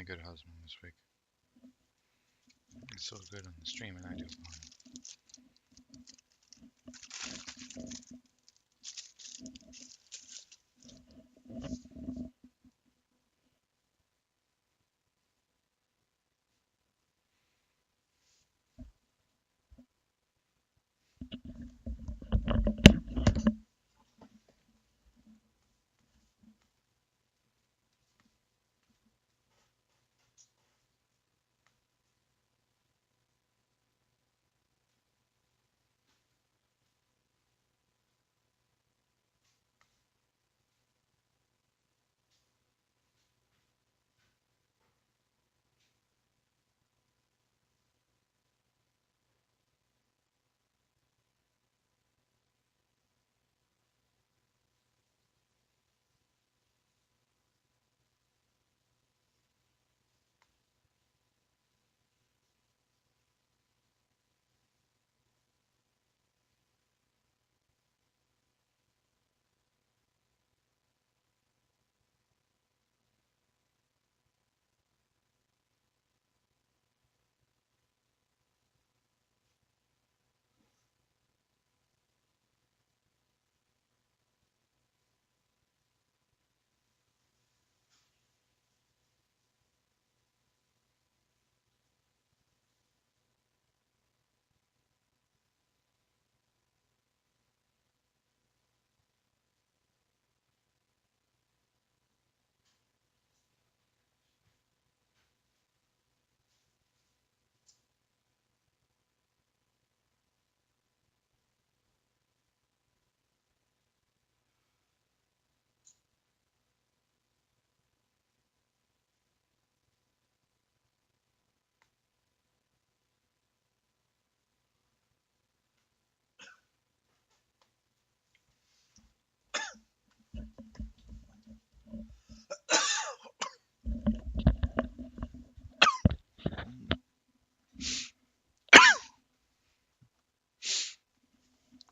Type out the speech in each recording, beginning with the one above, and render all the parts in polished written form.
been a good husband this week. It's so good on the stream, and I do fine.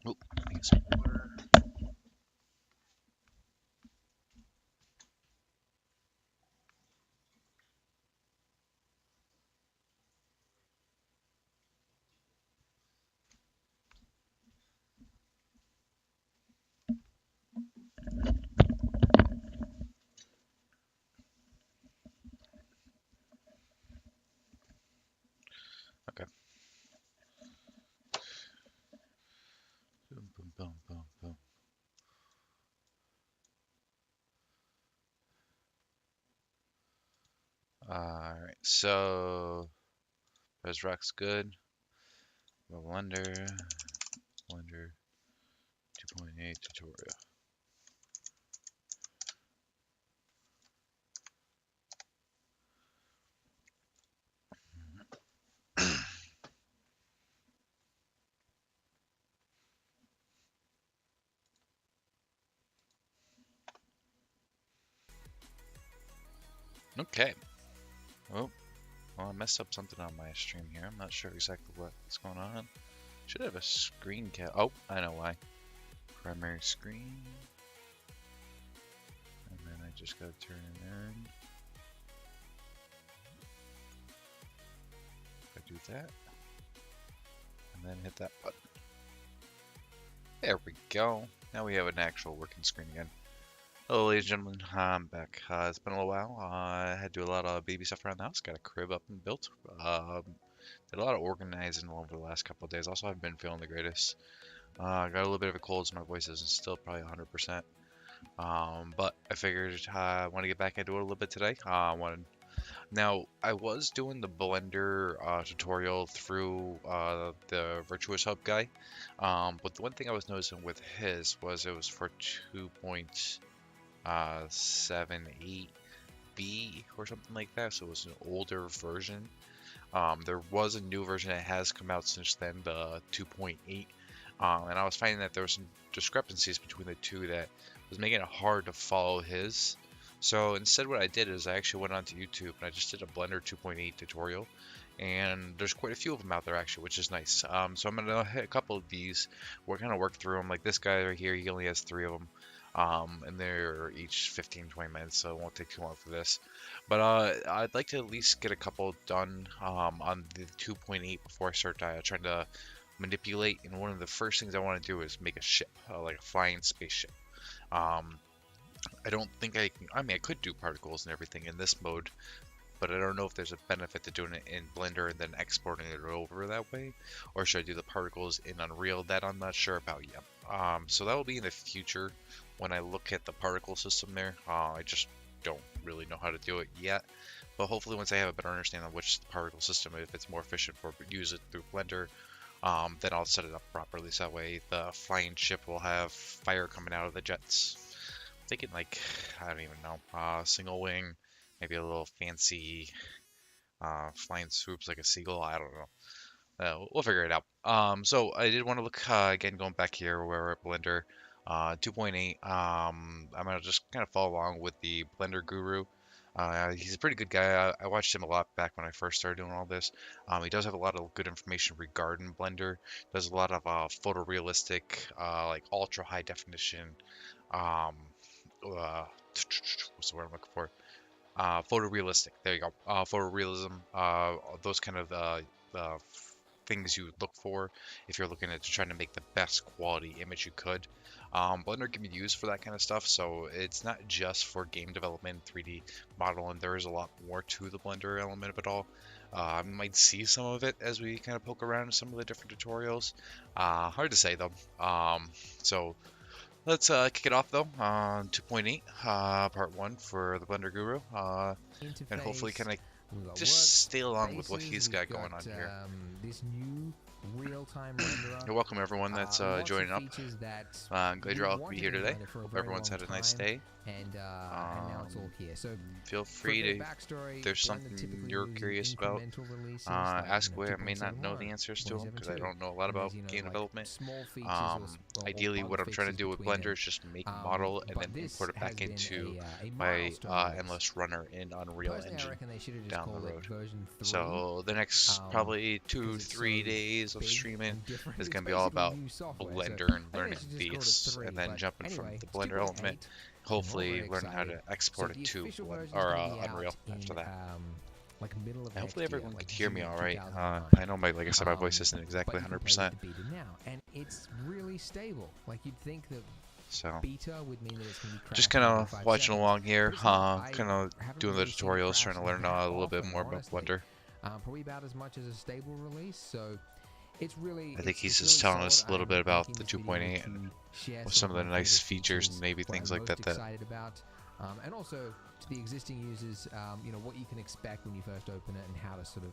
Oh, need some water. Okay. Boom, boom, boom, boom, boom. Alright, so Resurrect's good. Blender 2.8 tutorial. Okay. Oh, well, I messed up something on my stream here. I'm not sure exactly what's going on. Should have a screen cap. Oh, I know why. Primary screen. And then I just gotta turn it in. I do that. And then hit that button. There we go. Now we have an actual working screen again. Hello, ladies and gentlemen. I'm back. It's been a little while. I had to do a lot of baby stuff around the house. Got a crib up and built. Did a lot of organizing over the last couple of days. Also, I've been feeling the greatest. Got a little bit of a cold, so my voice isn't still probably 100%. But I figured I want to get back into it a little bit today. Now, I was doing the Blender tutorial through the Virtuous Hub guy, but the one thing I was noticing with his was it was for 2.78B or something like that, so it was an older version. There was a new version that has come out since then, the 2.8, and I was finding that there were some discrepancies between the two that was making it hard to follow his. So instead what I did is I actually went onto YouTube and I just did a Blender 2.8 tutorial, and there's quite a few of them out there actually, which is nice. So I'm gonna hit a couple of these. We're gonna work through them. Like this guy right here, he only has 3 of them. And they're each 15-20 minutes, so it won't take too long for this. But I'd like to at least get a couple done on the 2.8 before I start trying to manipulate. And one of the first things I want to do is make a ship, like a flying spaceship. Um, I don't think I can. I mean, I could do particles and everything in this mode, but I don't know if there's a benefit to doing it in Blender and then exporting it over that way, or should I do the particles in Unreal? That I'm not sure about yet. So that will be in the future when I look at the particle system there. I just don't really know how to do it yet, but hopefully once I have a better understanding of which particle system, if it's more efficient for use it through Blender, then I'll set it up properly. So that way the flying ship will have fire coming out of the jets. Thinking like, I don't even know, single wing, maybe a little fancy flying swoops like a seagull. I don't know. We'll figure it out. So I did want to look again, going back here where we're at Blender 2.8. I'm gonna just kind of follow along with the Blender Guru. He's a pretty good guy. I watched him a lot back when I first started doing all this. He does have a lot of good information regarding Blender. Does a lot of photorealistic, like ultra high definition. Um, what's the word I'm looking for? Photorealistic. There you go. Photorealism. Those kind of things you would look for if you're looking at trying to make the best quality image you could. Blender can be used for that kind of stuff, so it's not just for game development, 3D modeling. There is a lot more to the Blender element of it all. I might see some of it as we kind of poke around in some of the different tutorials. Hard to say though. So let's kick it off though on 2.8, part 1 for the Blender Guru, and hopefully kind of just stay along with what he's got going on here. This new real-time renderer. You're welcome everyone that's joining up. I'm glad you're all be here today. Hope everyone's had a nice day. And now it's all here. So feel free to, if there's something you're curious about, ask away. I may not know the answers to them because I don't know a lot about game development. Ideally, what I'm trying to do with Blender is just make a model and then import it back into my Endless Runner in Unreal Engine down the road. So the next probably 2-3 days of streaming is going to be all about Blender and learning these, and then jumping from the Blender element, hopefully learning how to export it to Unreal after that. Hopefully everyone can hear me all right. I know like I said, my voice isn't exactly 100%. And it's really stable. Like you'd think that so beta would mean that it's going to be just kind of watching along here, kind of doing the tutorials, trying to learn a little bit more about Blender. Probably about as much as a stable release, so it's really. I think he's just telling us a little bit about the 2.8 and with some of the nice features and maybe things like that. Excited about, and also to the existing users, you know what you can expect when you first open it and how to sort of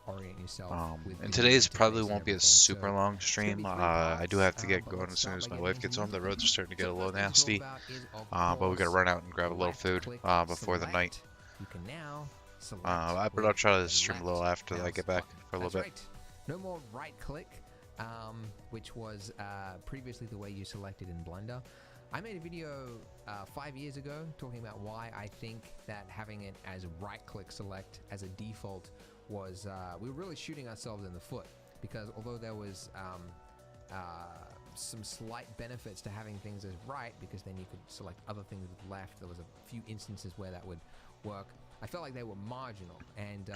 orient yourself. And today's probably won't be a super long stream. I do have to get going as soon as my wife gets home. The roads are starting to get a little nasty, but we gotta run out and grab a little food before the night. But I'll try to stream a little after I get back for a little bit. No more right click, which was previously the way you selected in Blender. I made a video 5 years ago talking about why I think that having it as right click select as a default was, we were really shooting ourselves in the foot, because although there was some slight benefits to having things as right, because then you could select other things with left, there was a few instances where that would work. I felt like they were marginal, and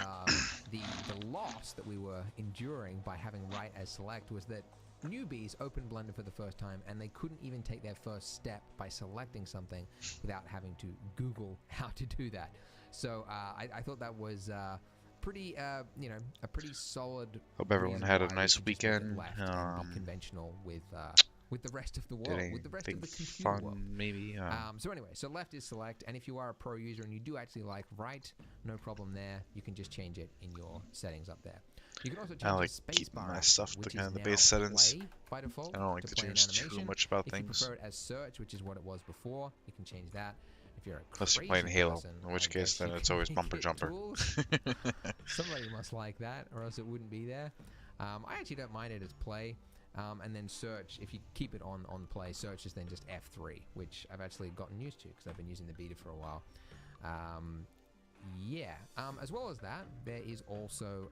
the loss that we were enduring by having right as select was that newbies opened Blender for the first time and they couldn't even take their first step by selecting something without having to Google how to do that. So I thought that was pretty, you know, a pretty solid. Hope everyone had a nice weekend. Conventional with the rest of the world, with the rest of the computer world. Maybe. So anyway, so left is select, and if you are a pro user and you do actually like right, no problem there. You can just change it in your settings up there. You can also change the spacebar, my stuff to kind of the base settings. By default, I don't like to change too much about things. If you prefer it as search, which is what it was before, you can change that. If you're a unless you're playing Halo, in which case then it's always bumper jumper. Somebody must like that, or else it wouldn't be there. I actually don't mind it as play. And then search, if you keep it on play, search is then just F3, which I've actually gotten used to because I've been using the beta for a while. yeah. As well as that, there is also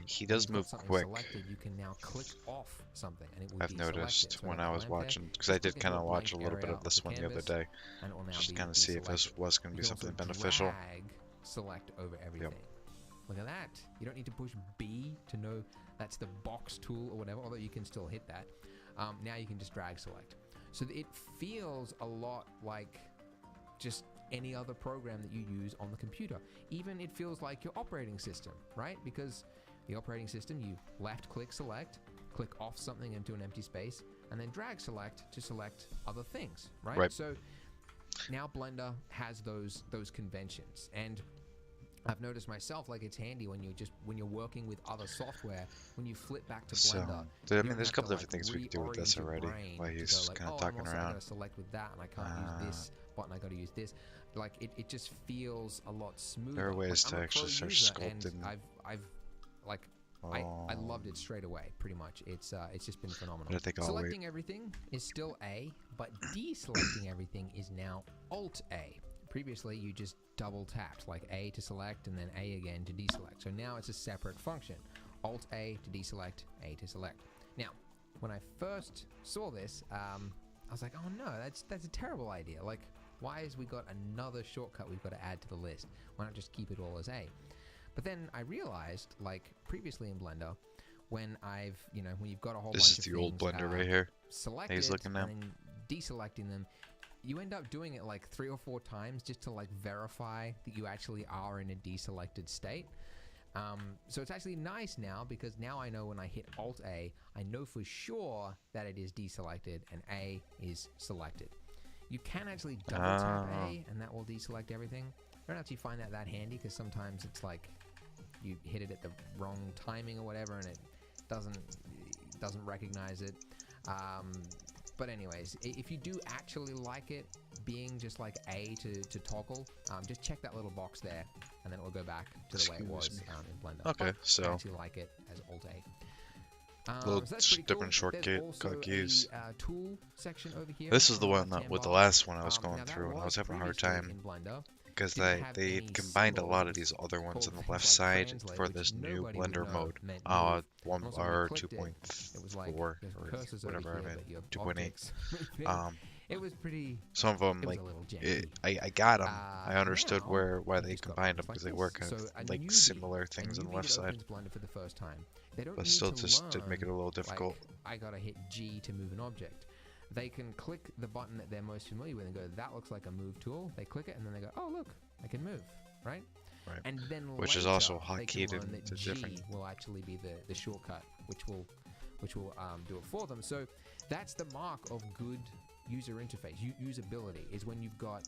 He when does you've got move something quick. selected, you can now click off something, and it will I've deselect noticed it. So when like I the was lamp there, watching, because I just click did kind into a of watch blank a little bit area of this the one the other canvas, day, and it will now just be to kind of see if this deselected. was going to You be can also something beneficial. drag select over everything. Look at that. You don't need to push B to know that's the box tool or whatever, although you can still hit that. Now you can just drag select. So it feels a lot like just any other program that you use on the computer. Even it feels like your operating system, right? Because the operating system, you left click select, click off something into an empty space, and then drag select to select other things, right? Right. So now Blender has those conventions, and I've noticed myself, like, it's handy when you're working with other software, when you flip back to So, Blender. I you mean, don't there's a have couple to, different things we could do with reorient this your already, brain while to he's go like, kind of oh, talking I around. gotta select with that, and I can't use this button. I gotta use this. Like, it just feels a lot smoother. There are ways like, to I'm a actually pro start user, sculpting. and I've like, I loved it straight away. Pretty much, it's just been phenomenal. But I think I'll Selecting everything is still A, but deselecting everything is now Alt A. Previously, you just double tapped, like A to select and then A again to deselect. So now it's a separate function. Alt A to deselect, A to select. Now, when I first saw this, I was like, oh no, that's a terrible idea. Like, why has we got another shortcut we've got to add to the list? Why not just keep it all as A? But then I realized, like previously in Blender, when when you've got a whole bunch This of is the old things, Blender right here. selected He's looking now. and then deselecting them, you end up doing it like 3 or 4 times just to like verify that you actually are in a deselected state. So it's actually nice now, because now I know when I hit Alt A, I know for sure that it is deselected and A is selected. You can actually double tap A and that will deselect everything. I don't actually find that handy, because sometimes it's like you hit it at the wrong timing or whatever, and it doesn't recognize it. But anyways, if you do actually like it being just like A to toggle, just check that little box there, and then it will go back to the way it was in Blender. Okay, But so I actually like it as Alt A. little So that's pretty different cool. shortcut There's also keys. a tool section over here. This is on the one left-hand that with the bar. last one I was Now going that through, and I was having a hard previously time in Blender, because didn't have they any combined a lot of symbols these other ones on called the left things like side translate, for which this new nobody would Blender know mode. meant move. One And also when you or clicked it was like 2.4 or the cursors over whatever I here, mean, but your 2.8. objects moving. It was pretty. some of them It was like a little janky. I got them. I understood Now, why you they just got combined them, things like because they this. were kind So a of like newbie- similar things a on the newbie left that side, opens Blender for the first time, they don't but need still to just did make it a learn, little difficult. Like, I gotta hit G to move an object. They can click the button that they're most familiar with and go, that looks like a move tool. They click it and then they go, oh look, I can move, right? Right. And then Which is later, also they can hotkeyed learn into that G different- will actually be the shortcut, which will do it for them. So that's the mark of good user interface, usability, is when you've got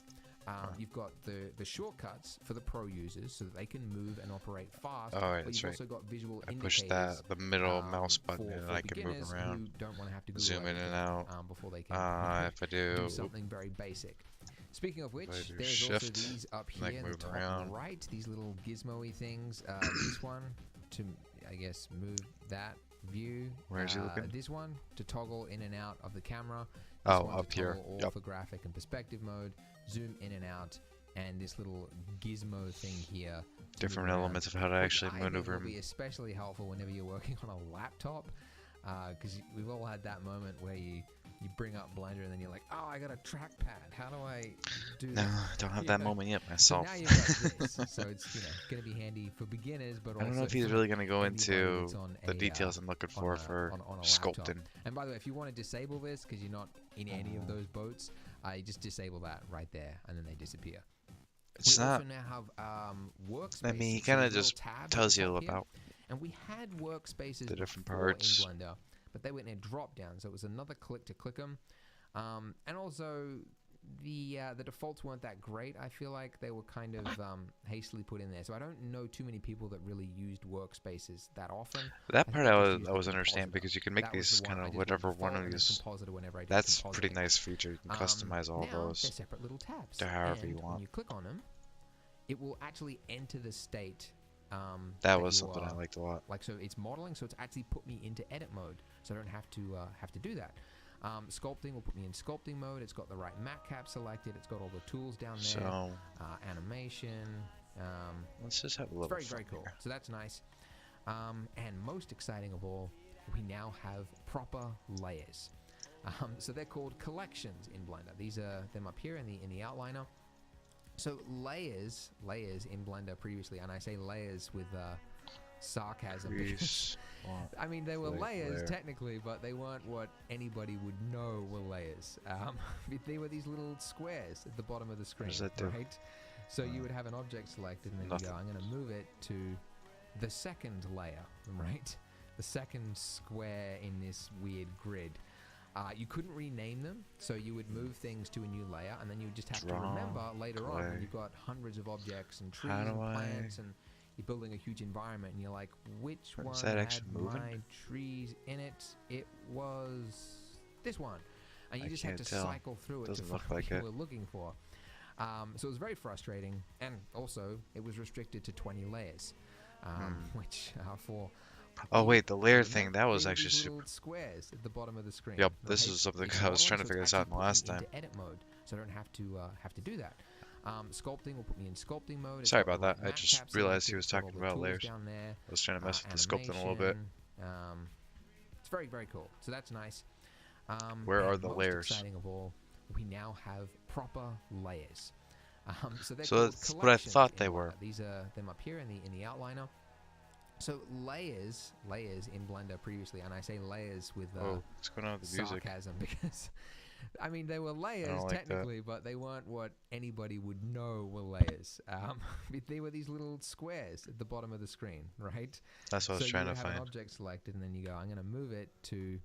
the shortcuts for the pro users so that they can move and operate fast. Oh, right, but that's you've right. also got visual I indicators. push the middle mouse for button and I can move beginners around, who don't want to have to Google zoom in and everything, out. before they can If I do, something very basic. Speaking of which, I do there's also shift, these up and I here can in the move top around. right, these little gizmo-y things. This one to, I guess, move that view. Where is he looking? This one to toggle in and out of the camera. This Oh, one up to here. toggle all Yep. for graphic and perspective mode, zoom in and out, and this little gizmo thing here. to different move around, elements of how to which actually I think maneuver will him. be especially helpful whenever you're working on a laptop, because we've all had that moment where you bring up Blender and then you're like, oh, I got a trackpad. How do I do No, that? I don't have You that know? moment yet So myself. now you've got this, so it's going to be handy for beginners, but I also don't know if he's for really going to go anybody into that's on the a, details I'm looking on for a- on a laptop. sculpting. And by the way, if you want to disable this because you're not in any of those boats, you just disable that right there, and then they disappear. It's we not. also now have workspaces. I mean, he so kind of there's just little tabs at tells the you top here. about And we had workspaces the different before parts. in Blender, but they went in a drop down, so it was another click to click them. And also, the defaults weren't that great. I feel like they were kind of hastily put in there. So I don't know too many people that really used workspaces that often. that I part. think I just was used I the was understand compositor. because you can make That was these the one kind I of just went whatever default one of and then these. compositor whenever I did That's pretty compositing. nice feature. You can customize all now those. they're separate little tabs. to however you And want. when you click on them, it will actually enter the state. That was you something I are- liked a lot. Like, so it's modeling, so it's actually put me into edit mode, so I don't have to do that. Sculpting will put me in sculpting mode. It's got the right matte cap selected. It's got all the tools down there. So Animation, Let's just have a It's little very, fun very cool. here. So that's nice. And most exciting of all, we now have proper layers. So they're called collections in Blender. These are them up here in the outliner. So layers in Blender previously, and I say layers with sarcasm because Increase I mean they were layers layer. technically, but they weren't what anybody would know were layers. They were these little squares at the bottom of the screen, does that do? right? So you would have an object selected, and then you go, I'm going to move it to the second layer, right? The second square in this weird grid. You couldn't rename them, so you would move things to a new layer, and then you would just have to remember later on when you've got hundreds of objects and trees and plants, and you're building a huge environment, and you're like, which one had my trees in it? It was this one. And you just had to cycle through it to find what you were looking for. So it was very frustrating, and also it was restricted to 20 layers, which are for... Oh wait, the layer thing, that was actually super. Squares at the bottom of the screen. Yep, this is something I was trying to figure this out in the last time. Edit mode, so I don't have to do that. Sculpting will put me in sculpting mode. Sorry about that. I just realized he was talking about layers. Down there. I was trying to mess with the sculpting a little bit. It's very, very cool. So that's nice. Where are the layers? Exciting of all, we now have proper layers. So that's what I thought they were. These are them up here in the outliner. So layers in Blender previously, and I say layers with what's going on with the music? Sarcasm because I mean they were layers technically, but they weren't what anybody would know were layers. They were these little squares at the bottom of the screen, right? That's what I was trying to find. So you have an object selected, and then you go, I'm going to move it to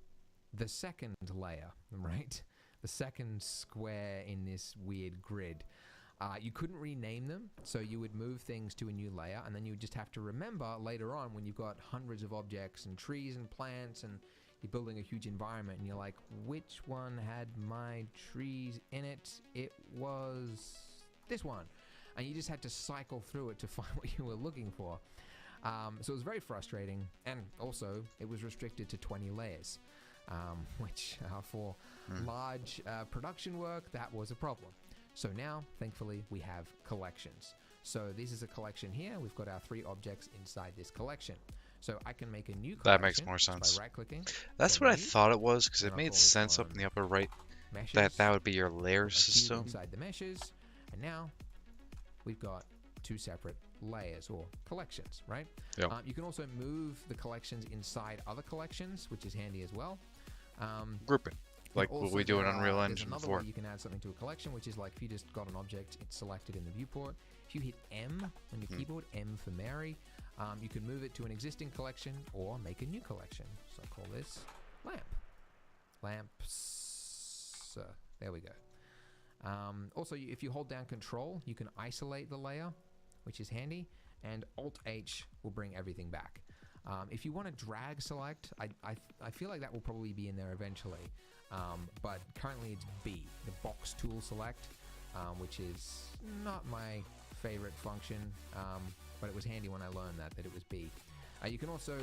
the second layer, right? The second square in this weird grid. You couldn't rename them, so you would move things to a new layer, and then you would just have to remember later on when you've got hundreds of objects and trees and plants, and you're building a huge environment, and you're like, which one had my trees in it? It was this one. And you just had to cycle through it to find what you were looking for. So it was very frustrating, and also it was restricted to 20 layers, which for large production work, that was a problem. So now, thankfully, we have collections. So this is a collection here. We've got our 3 objects inside this collection. So I can make a new collection. That makes more sense. By right-clicking. That's what I thought it was, because it made sense up in the upper right meshes, that would be your layer system. Inside the meshes, and now we've got 2 separate layers or collections, right? Yep. You can also move the collections inside other collections, which is handy as well. Grouping. Like what we do in Unreal Engine another before. Way you can add something to a collection, which is like if you just got an object, it's selected in the viewport. If you hit M on your keyboard, M for Mary, you can move it to an existing collection or make a new collection. So I'll call this lamp. Lamps. There we go. Also, if you hold down Control, you can isolate the layer, which is handy, and Alt-H will bring everything back. If you want to drag select, I feel like that will probably be in there eventually. But currently it's B, the box tool select, which is not my favorite function, but it was handy when I learned that it was B. You can also,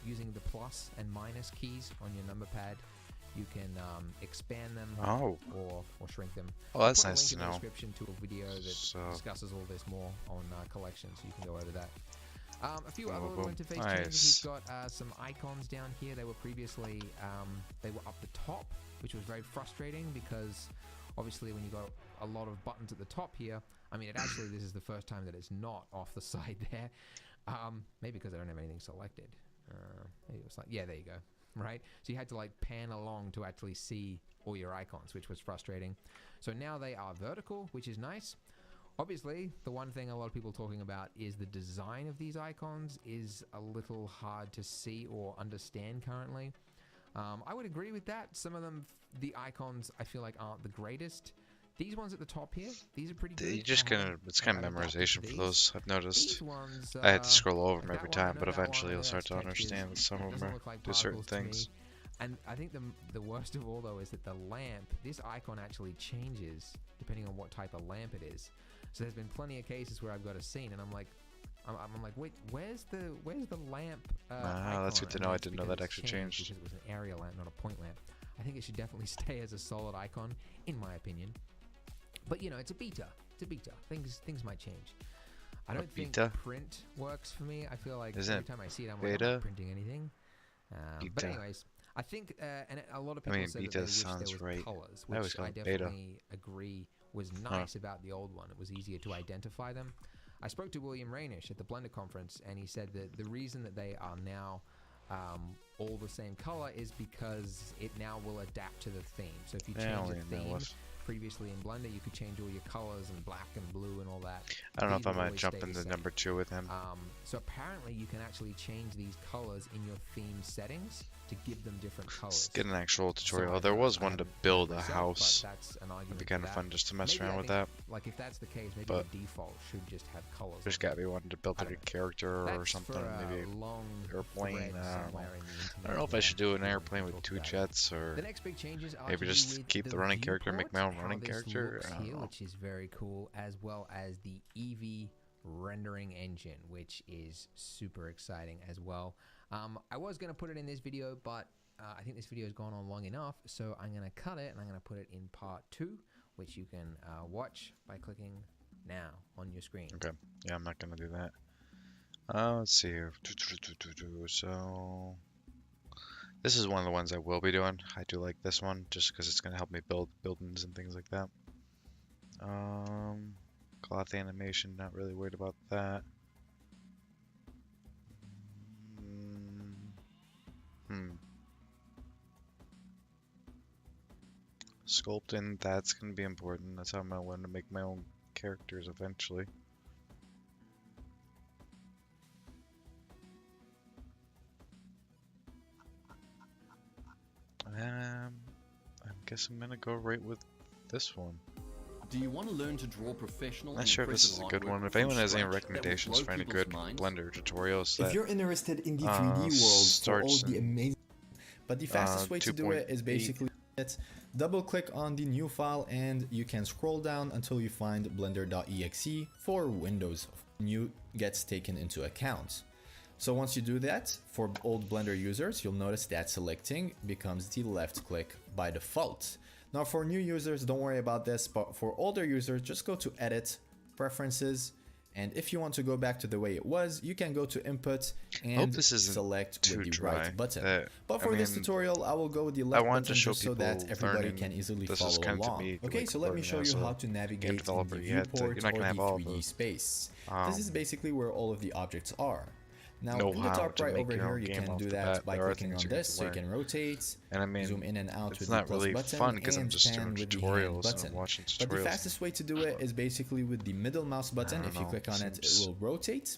using the plus and minus keys on your number pad, you can expand them or shrink them. Oh, that's nice to know. I'll put a link in the description to a video that discusses all this more on collections, so you can go over that. A few other little interface changes. We've got some icons down here. They were previously they were up the top, which was very frustrating because obviously when you got a lot of buttons at the top here, I mean, this is the first time that it's not off the side there. Maybe because I don't have anything selected. Maybe it was like, yeah, there you go. Right? So you had to like pan along to actually see all your icons, which was frustrating. So now they are vertical, which is nice. Obviously, the one thing a lot of people are talking about is the design of these icons is a little hard to see or understand currently. I would agree with that. Some of them, the icons, I feel like aren't the greatest. These ones at the top here, these are pretty good. It's kind of memorization for those, I've noticed. Ones, I had to scroll over them every time, but eventually you'll start to understand that some of them do certain things. And I think the worst of all, though, is that the lamp, this icon actually changes depending on what type of lamp it is. So there's been plenty of cases where I've got a scene and I'm like, wait, where's the lamp? That's good to know. I didn't know that actually changed. Because it was an area lamp, not a point lamp. I think it should definitely stay as a solid icon, in my opinion. But you know, it's a beta. Things might change. I don't think beta? print works for me. I feel like Isn't every it time I see it, I'm like, I'm beta? not printing anything. But Beta. anyways, I think, and a lot of I people mean, said that beta they wish there sounds was right. colors, I always which call I it beta. definitely agree was nice about the old one. It was easier to identify them. I spoke to William Rainish at the Blender conference, and he said that the reason that they are now all the same color is because it now will adapt to the theme. So if you Yeah, I change only a know theme what's- previously in Blender, you could change all your colors and black and blue and all that. I don't know These if I would might always jump stay the into same. number 2 with him. So apparently you can actually change these colors in your theme settings to give them different colors. Let's get an actual So tutorial. I There don't- was I one to haven't done it build a myself, but house. that's an argument It'd be for kind of that. fun just to mess Maybe around I with think, that. like if that's the case, maybe But the default should just have colors. There's on gotta them. be one to build I like a don't character or That's something. for a Maybe long airplane. thread I don't know. somewhere in the I don't know if I internet should do an where airplane people with talk 2 about it. jets The or next big changes are maybe to just do with keep the running character and make my viewport, own running how this character. looks I don't here, know. which is very cool, as well as the Eevee rendering engine, which is super exciting as well. I was going to put it in this video, but I think this video has gone on long enough, so I'm going to cut it and I'm going to put it in part 2, which you can watch by clicking now on your screen. Okay. Yeah, I'm not gonna do that. Let's see here. So this is one of the ones I will be doing. I do like this one just because it's gonna help me build buildings and things like that. Cloth animation, not really worried about that. Sculpting, that's gonna be important. That's how I'm gonna want to make my own characters eventually. I guess I'm gonna go right with this one. Do you want to learn to draw professional Not and sure if this is impressive a good one. artwork If from anyone has any scratch that will recommendations blow for any people's good minds? Blender tutorials If that you're interested in the 3D world for starts all the in, amazing, but the fastest way to do it is 2.8. basically double click on the new file and you can scroll down until you find blender.exe for Windows. New gets taken into account. So once you do that, for old Blender users, you'll notice that selecting becomes the left click by default. Now for new users, don't worry about this, but for older users, just go to Edit, Preferences, and if you want to go back to the way it was, you can go to Input and this isn't select too with the dry. right button. That- But for I this mean, tutorial, I will go with the I left wanted button to show just so that people everybody learning. can easily This follow is kind of to along. me, Okay, like, so let me learning show as you a how to navigate game in developer. the You have to- viewport you're not or gonna have the all 3D those. space. This is basically where all of the objects are. Now, know in the how top to right make over your here, own you game can off do the that bat. by There are clicking things on you can this, so you learn. can rotate, And I mean, zoom in and out it's with not the plus really button, fun because I'm and just pan doing with the hand tutorials button. and watching But the tutorials. fastest way to do it is basically with the middle mouse button. don't If you know, click on it, it seems- will rotate.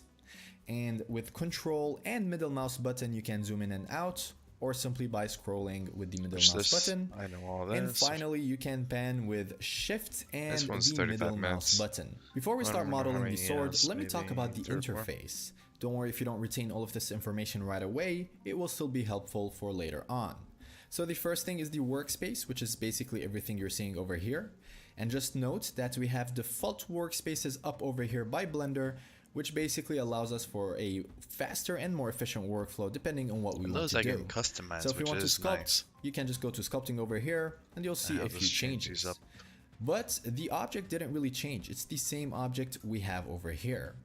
And with control and middle mouse button, you can zoom in and out, or simply by scrolling with the middle Which mouse this, button. I know all this. And finally, you can pan with Shift and This one's the 35 middle mouse minutes. button. Before we I start don't remember how modeling the many sword, years, let me talk maybe about the 3 or 4. interface. Don't worry if you don't retain all of this information right away, it will still be helpful for later on. So the first thing is the workspace, which is basically everything you're seeing over here. And just note that we have default workspaces up over here by Blender, which basically allows us for a faster and more efficient workflow depending on what we And want those to I do. can customize, So if you which want to is sculpt, nice. you can just go to sculpting over here and you'll see I'll a few just change changes. these up. But the object didn't really change. It's the same object we have over here.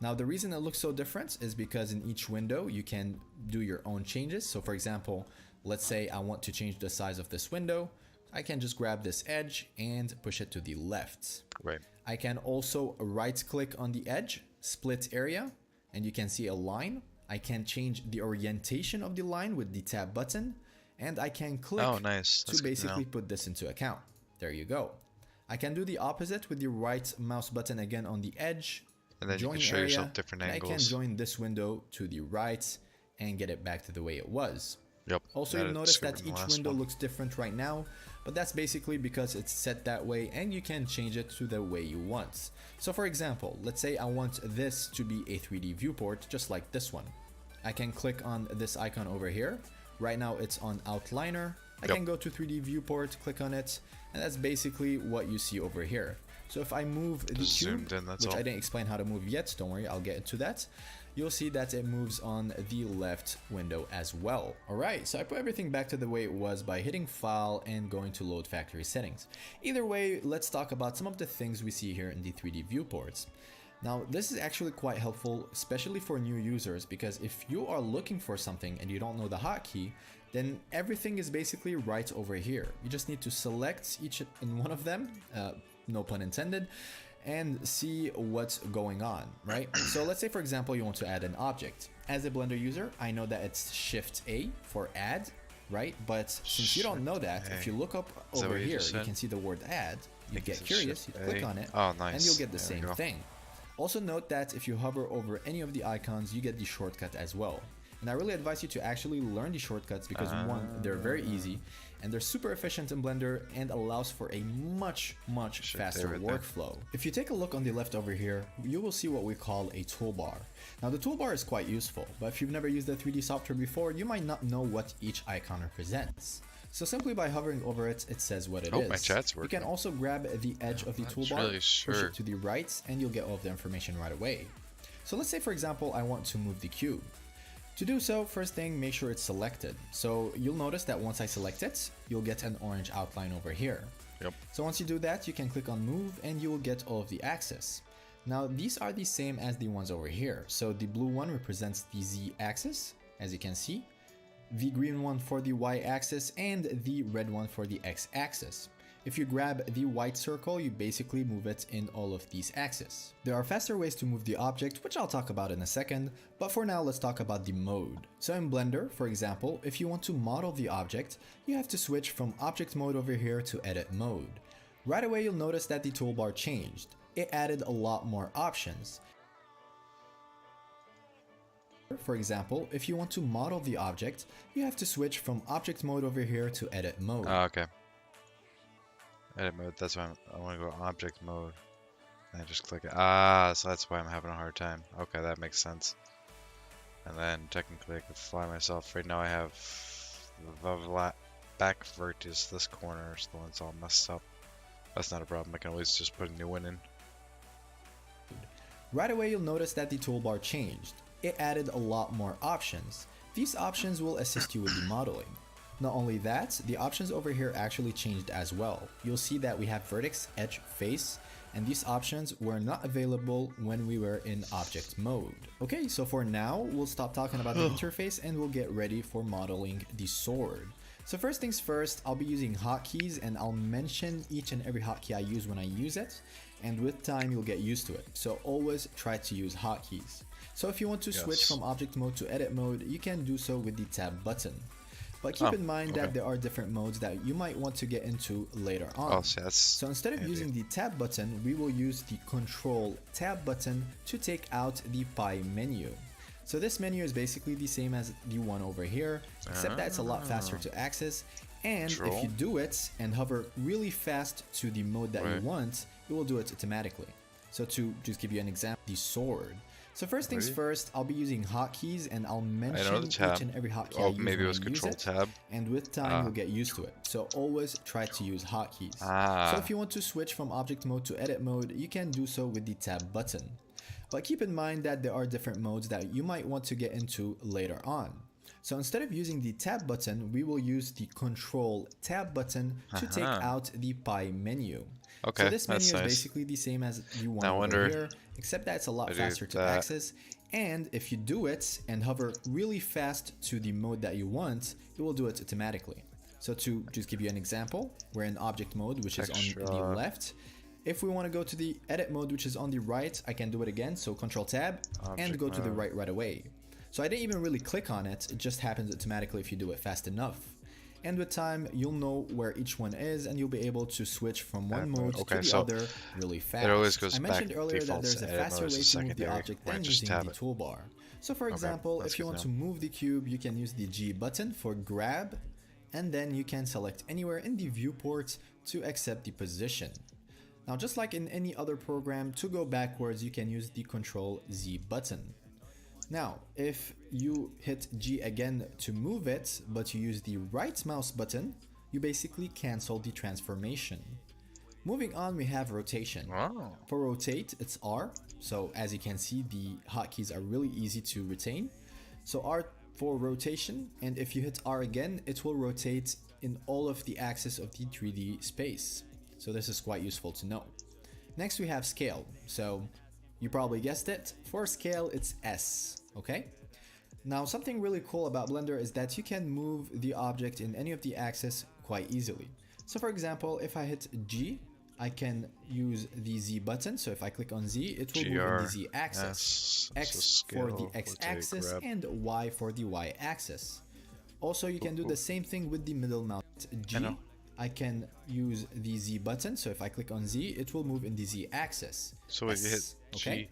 Now the reason it looks so different is because in each window you can do your own changes. So for example, let's say I want to change the size of this window. I can just grab this edge and push it to the left. Right. I can also right click on the edge, split area, and you can see a line. I can change the orientation of the line with the tab button, and I can click Oh, nice. That's to good to basically know. put this into account. There you go. I can do the opposite with the right mouse button again on the edge, And then you join can show area, yourself different and I can angles. join this window to the right and get it back to the way it was. Yep. Also, that you'll is notice super that in the each last window one. looks different right now, but that's basically because it's set that way and you can change it to the way you want. So for example, let's say I want this to be a 3D viewport, just like this one. I can click on this icon over here. Right now it's on Outliner. I Yep. can go to 3D viewport, click on it, and that's basically what you see over here. So if I move the Just cube, zoomed in, that's which all. I didn't explain how to move yet, don't worry, I'll get into that. You'll see that it moves on the left window as well. Alright, so I put everything back to the way it was by hitting File and going to Load Factory Settings. Either way, let's talk about some of the things we see here in the 3D viewports. Now, this is actually quite helpful, especially for new users, because if you are looking for something and you don't know the hotkey, then everything is basically right over here. You just need to select each and one of them, no pun intended, and see what's going on, right? So let's say, for example, you want to add an object. As a Blender user, I know that it's Shift A for add, right? But since you don't know that, if you look up over here, you can see the word add. You get curious, you click on it, and you'll get the same thing. Also note that if you hover over any of the icons, you get the shortcut as well. And I really advise you to actually learn the shortcuts because one, they're very easy, and they're super efficient in Blender and allows for a much faster workflow. If you take a look on the left over here, you will see what we call a toolbar. Now the toolbar is quite useful, but if you've never used the 3D software before, you might not know what each icon represents. So simply by hovering over it, it says what it is. My chat's working. You can also grab the edge of the toolbar, push it to the right, and you'll get all of the information right away. So let's say, for example, I want to move the cube. To do so, first thing, make sure it's selected. So you'll notice that once I select it, you'll get an orange outline over here. Yep. So once you do that, you can click on move and you will get all of the axes. Now these are the same as the ones over here. So the blue one represents the Z axis, as you can see, the green one for the Y axis, and the red one for the X axis. If you grab the white circle, you basically move it in all of these axes. There are faster ways to move the object, which I'll talk about in a second, but for now let's talk about the mode. So in Blender, for example, if you want to model the object, you have to switch from object mode over here to edit mode. Right away you'll notice that the toolbar changed. It added a lot more options. For example, if you want to model the object, you have to switch from object mode over here to edit mode. Okay. Edit mode, that's why I want to go object mode. And I just click it. So that's why I'm having a hard time. Okay, that makes sense. And then technically I could fly myself. Right now I have the back vertex, this corner is the one that's all messed up. That's not a problem, I can always just put a new one in. Right away you'll notice that the toolbar changed. It added a lot more options. These options will assist you with the modeling. Not only that, the options over here actually changed as well. You'll see that we have vertex, edge, face, and these options were not available when we were in object mode. Okay, so for now, we'll stop talking about the interface and we'll get ready for modeling the sword. So first things first, I'll be using hotkeys and I'll mention each and every hotkey I use when I use it, and with time you'll get used to it. So always try to use hotkeys. So if you want to switch from object mode to edit mode, you can do so with the tab button. But keep in mind that there are different modes that you might want to get into later on. So instead of using the tab button, we will use the control tab button to take out the pie menu. So this menu is basically the same as the one over here, except that it's a lot faster to access. And if you do it and hover really fast to the mode that you want, it will do it automatically. So to just give you an example, the sword. So first things first, I'll be using hotkeys and I'll mention each and every hotkey I use maybe it was when I control use tab. And with time, you'll get used to it. So always try to use hotkeys. So if you want to switch from object mode to edit mode, you can do so with the tab button. But keep in mind that there are different modes that you might want to get into later on. So instead of using the tab button, we will use the control tab button to take out the pie menu. Okay, so this menu is nice. Basically the same as the one over here, except that it's a lot faster to access. And if you do it and hover really fast to the mode that you want, it will do it automatically. So to just give you an example, we're in object mode, which is on the left. If we want to go to the edit mode, which is on the right, I can do it again. So control tab and go to the right away. So I didn't even really click on it. It just happens automatically if you do it fast enough. And with time, you'll know where each one is and you'll be able to switch from one mode to the other really fast. It always goes I mentioned earlier that there's a faster way to move the object than using the toolbar. So for example, if you want to move the cube, you can use the G button for grab, and then you can select anywhere in the viewport to accept the position. Now just like in any other program, to go backwards, you can use the Control Z button. Now, if you hit G again to move it, but you use the right mouse button, you basically cancel the transformation. Moving on, we have rotation. For rotate, it's R. So as you can see, the hotkeys are really easy to retain. So R for rotation, and if you hit R again, it will rotate in all of the axes of the 3D space. So this is quite useful to know. Next we have scale. So You probably guessed it. For scale, it's S, okay? Now, something really cool about Blender is that you can move the object in any of the axes quite easily. So for example, if I hit G, I can use the Z button. So if I click on Z, it will move in the Z axis. X for the X axis and Y for the Y axis. Also, you can do the same thing with the middle mouse. G, I can use the Z button. So if I click on Z, it will move in the Z axis. So if you hit G.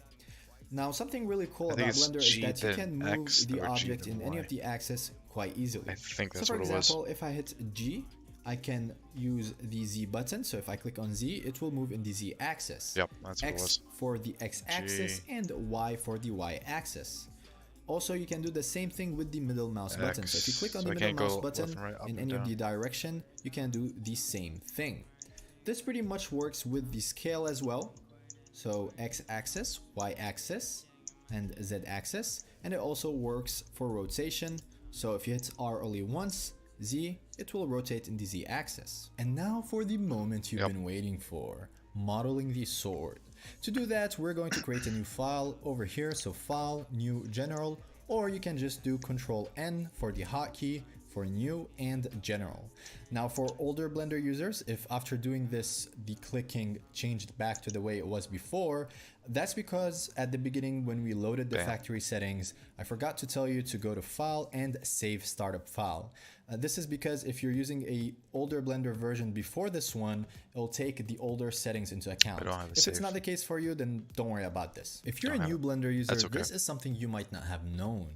Now, something really cool about Blender is that you can move the object in any of the axes quite easily. I think that's so for what it was. example, if I hit G, I can use the Z button. So if I click on Z, it will move in the Z axis. Yep, that's what it was. X for the X axis and Y for the Y axis. Also, you can do the same thing with the middle mouse button. So if you click on the middle mouse button in any of the direction, you can do the same thing. This pretty much works with the scale as well. So X axis, Y axis, and Z axis. And it also works for rotation. So if you hit R only once, Z, it will rotate in the Z axis. And now for the moment you've been waiting for, modeling the sword. To do that, we're going to create a new file over here. So File, New, General, or you can just do Control N for the hotkey for New and General. Now for older Blender users, if after doing this, the clicking changed back to the way it was before, that's because at the beginning when we loaded the factory settings, I forgot to tell you to go to File and Save Startup File. This is because if you're using a older Blender version before this one, it'll take the older settings into account. If it's not the case for you, then don't worry about this. If you're a new Blender user, this is something you might not have known.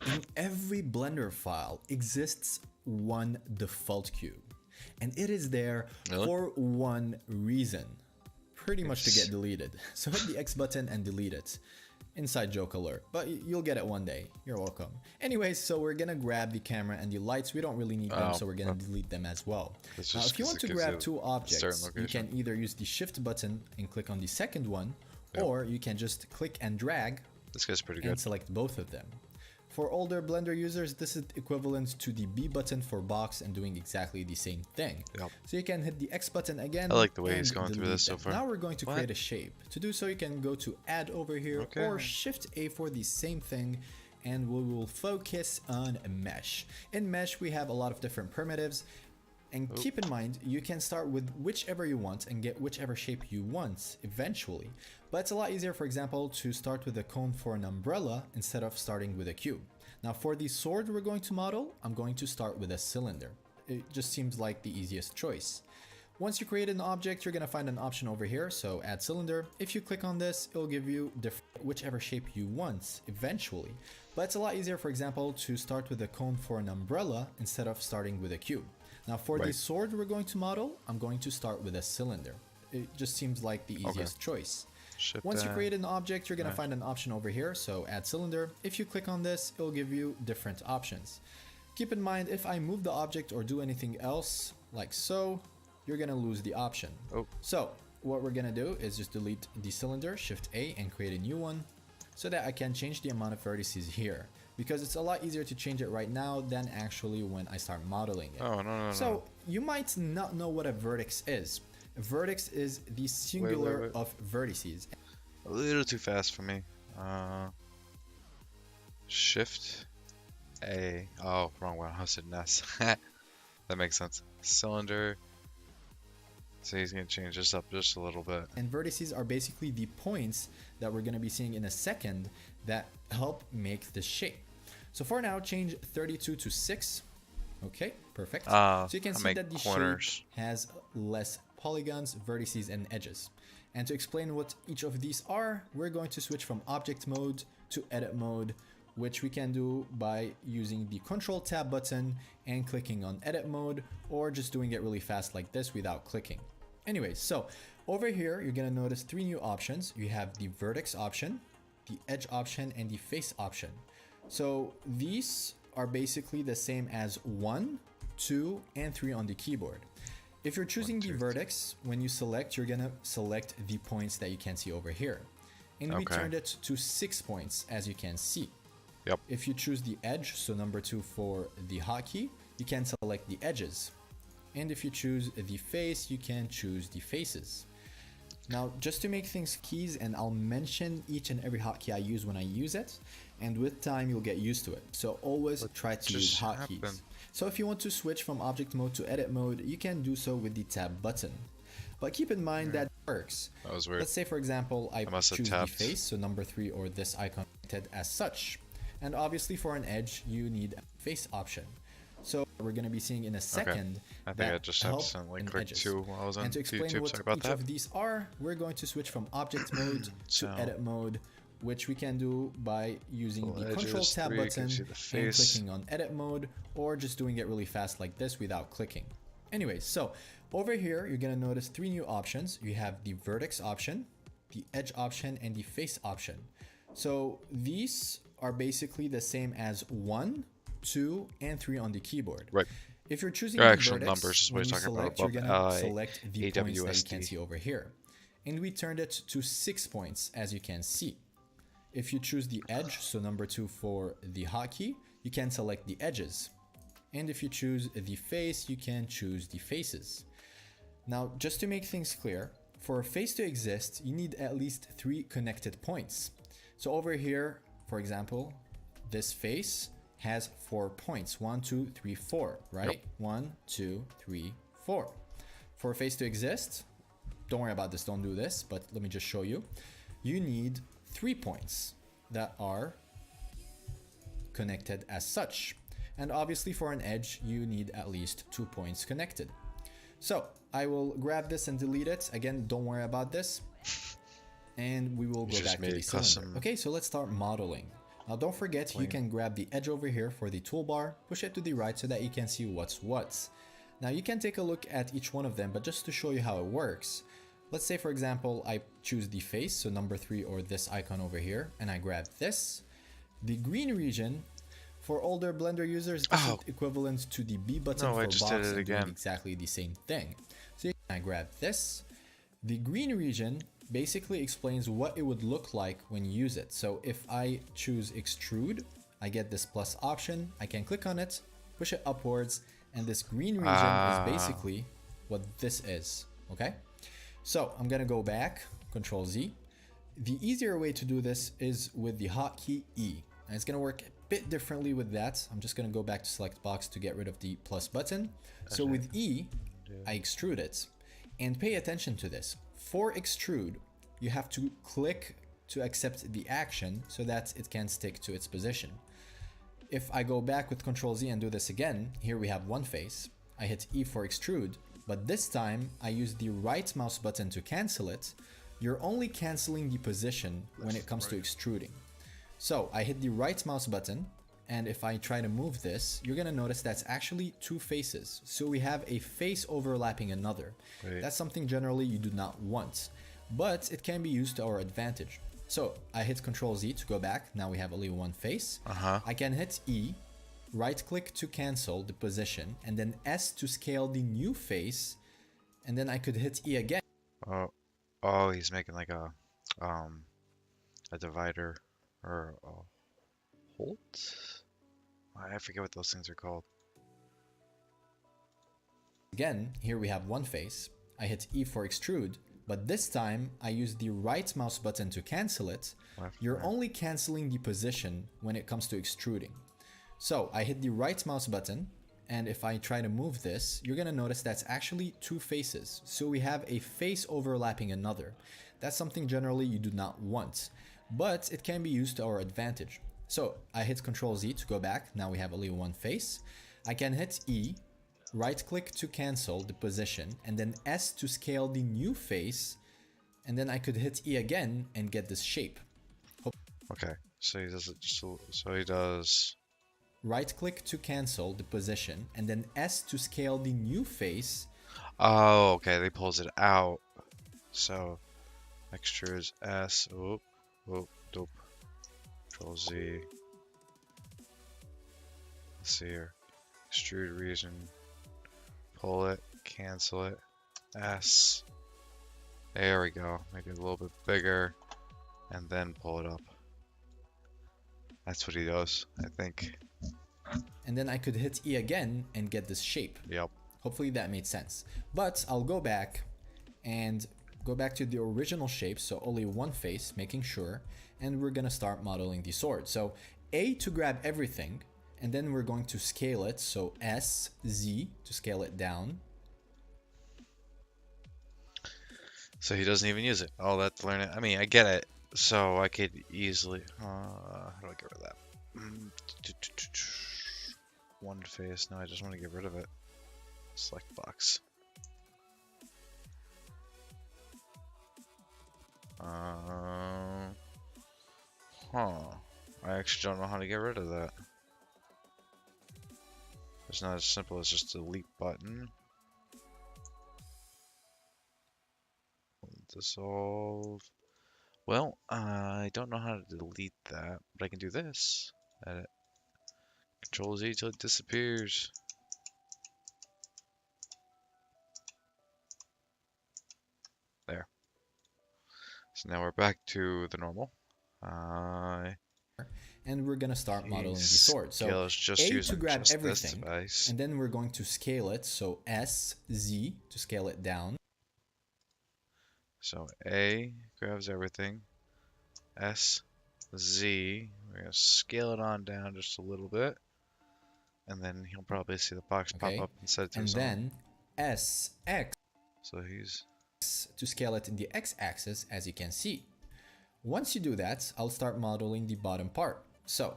In every Blender file exists one default cube, and it is there for one reason, pretty much to get deleted. So hit the X button and delete it. Inside joke alert, but you'll get it one day. You're welcome. Anyways, so we're gonna grab the camera and the lights. We don't really need them, so we're gonna delete them as well. Now, if you want to grab two objects, you can either use the shift button and click on the second one, or you can just click and drag. This guy's pretty good. And select both of them. For older Blender users, this is equivalent to the B button for box and doing exactly the same thing. So you can hit the X button again. I like the way he's going through this so far. Now we're going to create a shape. To do so, you can go to Add over here or Shift A for the same thing, and we will focus on Mesh. In Mesh, we have a lot of different primitives. And keep in mind, you can start with whichever you want and get whichever shape you want eventually. But it's a lot easier, for example, to start with a cone for an umbrella instead of starting with a cube. Now for the sword we're going to model, I'm going to start with a cylinder. It just seems like the easiest choice. Once you create an object, you're going to find an option over here, so add cylinder. If you click on this, it'll give you whichever shape you want eventually. But it's a lot easier, for example, to start with a cone for an umbrella instead of starting with a cube. Now for the sword we're going to model, I'm going to start with a cylinder. It just seems like the easiest choice. Once you create an object, you're going to find an option over here, so add cylinder. If you click on this, it'll give you different options. Keep in mind, if I move the object or do anything else, like so, you're going to lose the option. So what we're going to do is just delete the cylinder, Shift A, and create a new one so that I can change the amount of vertices here. Because it's a lot easier to change it right now than actually when I start modeling it. So you might not know what a vertex is. A vertex is the singular of vertices. A little too fast for me. Shift A. Oh, wrong one. I said S. That makes sense. Cylinder. So he's going to change this up just a little bit. And vertices are basically the points that we're going to be seeing in a second that help make the shape. So for now, change 32 to 6. Okay, perfect. So you can see that the shape has less polygons, vertices, and edges. And to explain what each of these are, we're going to switch from object mode to edit mode, which we can do by using the Control Tab button and clicking on edit mode, or just doing it really fast like this without clicking. Anyways, so over here, you're gonna notice 3 new options. You have the vertex option, the edge option, and the face option. So these are basically the same as 1, 2, and 3 on the keyboard. If you're choosing the vertex, when you select, you're gonna select the points that you can see over here. And we turned it to 6 points, as you can see. If you choose the edge, so number 2 for the hotkey, you can select the edges. And if you choose the face, you can choose the faces. Now, just to make things keys, and I'll mention each and every hotkey I use when I use it, and with time you'll get used to it. So always try to use just hotkeys. happened? So if you want to switch from object mode to edit mode, you can do so with the tab button. But keep in mind that it works. That was weird. Let's say for example, I must have choose the tapped. face, so number 3 or this icon selected as such. And obviously for an edge, you need a face option. So we're going to be seeing in a second I think that I just help accidentally in clicked edges. 2 while I was on And to explain YouTube. what Sorry about each that. of these are, we're going to switch from object mode to So- edit mode, which we can do by using Full the control edges, tab 3, you button can see the and face. clicking on edit mode, or just doing it really fast like this without clicking. Anyways, so over here, you're going to notice 3 new options. You have the vertex option, the edge option, and the face option. So these are basically the same as 1, 2, and 3 on the keyboard. Right. If you're choosing They're the actual vertex, numbers is what when he's you talking about, select, you're gonna above, select the points that you AWSD. can see over here. And we turned it to 6 points, as you can see. If you choose the edge, so number 2 for the hotkey, you can select the edges. And if you choose the face, you can choose the faces. Now, just to make things clear, for a face to exist, you need at least 3 connected points. So over here, for example, this face has 4 points. 1, 2, 3, 4, right? Yep. 1, 2, 3, 4. For a face to exist, don't worry about this, don't do this, but let me just show you. You need 3 points that are connected as such. And obviously for an edge, you need at least 2 points connected. So I will grab this and delete it. Again, don't worry about this. And we will go just back to made the a cylinder. custom- Okay, so let's start modeling. Now don't forget, you can grab the edge over here for the toolbar, push it to the right so that you can see what's what. Now you can take a look at each one of them, but just to show you how it works. Let's say for example, I choose the face, so number 3 or this icon over here, and I grab this. The green region, for older Blender users, this Oh. is equivalent to the B button No, for I just box did it and doing again. exactly the same thing. So I grab this. The green region basically explains what it would look like when you use it. So if I choose extrude, I get this plus option. I can click on it, push it upwards, and this green region is basically what this is, okay? So I'm gonna go back, Control Z. The easier way to do this is with the hotkey E. And it's gonna work a bit differently with that. I'm just gonna go back to select box to get rid of the plus button. So with E, I extrude it. And pay attention to this. For extrude, you have to click to accept the action so that it can stick to its position. If I go back with Control Z and do this again, here we have one face. I hit E for extrude, but this time I use the right mouse button to cancel it. You're only canceling the position when it comes to extruding. So I hit the right mouse button, and if I try to move this, you're gonna notice that's actually 2 faces. So we have a face overlapping another. Wait. That's something generally you do not want, but it can be used to our advantage. So I hit Control Z to go back. Now we have only one face. I can hit E, right click to cancel the position, and then S to scale the new face, and then I could hit E again. Oh, he's making like a divider or a Holt? I forget what those things are called. Again, here we have one face. I hit E for extrude, but this time I use the right mouse button to cancel it. Left, You're right. only canceling the position when it comes to extruding. So I hit the right mouse button, and if I try to move this, you're gonna notice that's actually 2 faces. So we have a face overlapping another. That's something generally you do not want, but it can be used to our advantage. So I hit Control Z to go back. Now we have only one face. I can hit E, right click to cancel the position, and then S to scale the new face, and then I could hit E again and get this shape. Okay, so he does it. So he does. Right click to cancel the position, and then S to scale the new face. Oh, okay. They pulls it out. So extrudes S. Oh, dope. Control Z. Let's see here. Extrude region. Pull it. Cancel it. S. There we go. Make it a little bit bigger, and then pull it up. That's what he does, I think. And then I could hit E again and get this shape. Yep. Hopefully that made sense. But I'll go back and go back to the original shape, so only one face, making sure, and we're gonna start modeling the sword. So A to grab everything, and then we're going to scale it, so S, Z to scale it down. So he doesn't even use it. Oh, that's learn it. I mean, I get it. So I could easily. How do I get rid of that? One face. No, I just want to get rid of it. Select box. I actually don't know how to get rid of that. It's not as simple as just a delete button. Dissolve. Well, I don't know how to delete that, but I can do this. Edit. Control Z till it disappears. There. So now we're back to the normal. And we're gonna start modeling the sword. So just A to grab just everything, device. and then we're going to scale it. So S, Z to scale it down. So A grabs everything. S, Z. We're gonna scale it on down just a little bit, and then he'll probably see the box pop up and set it to and his own. then S, X So he's to scale it in the X-axis, as you can see. Once you do that, I'll start modeling the bottom part. So,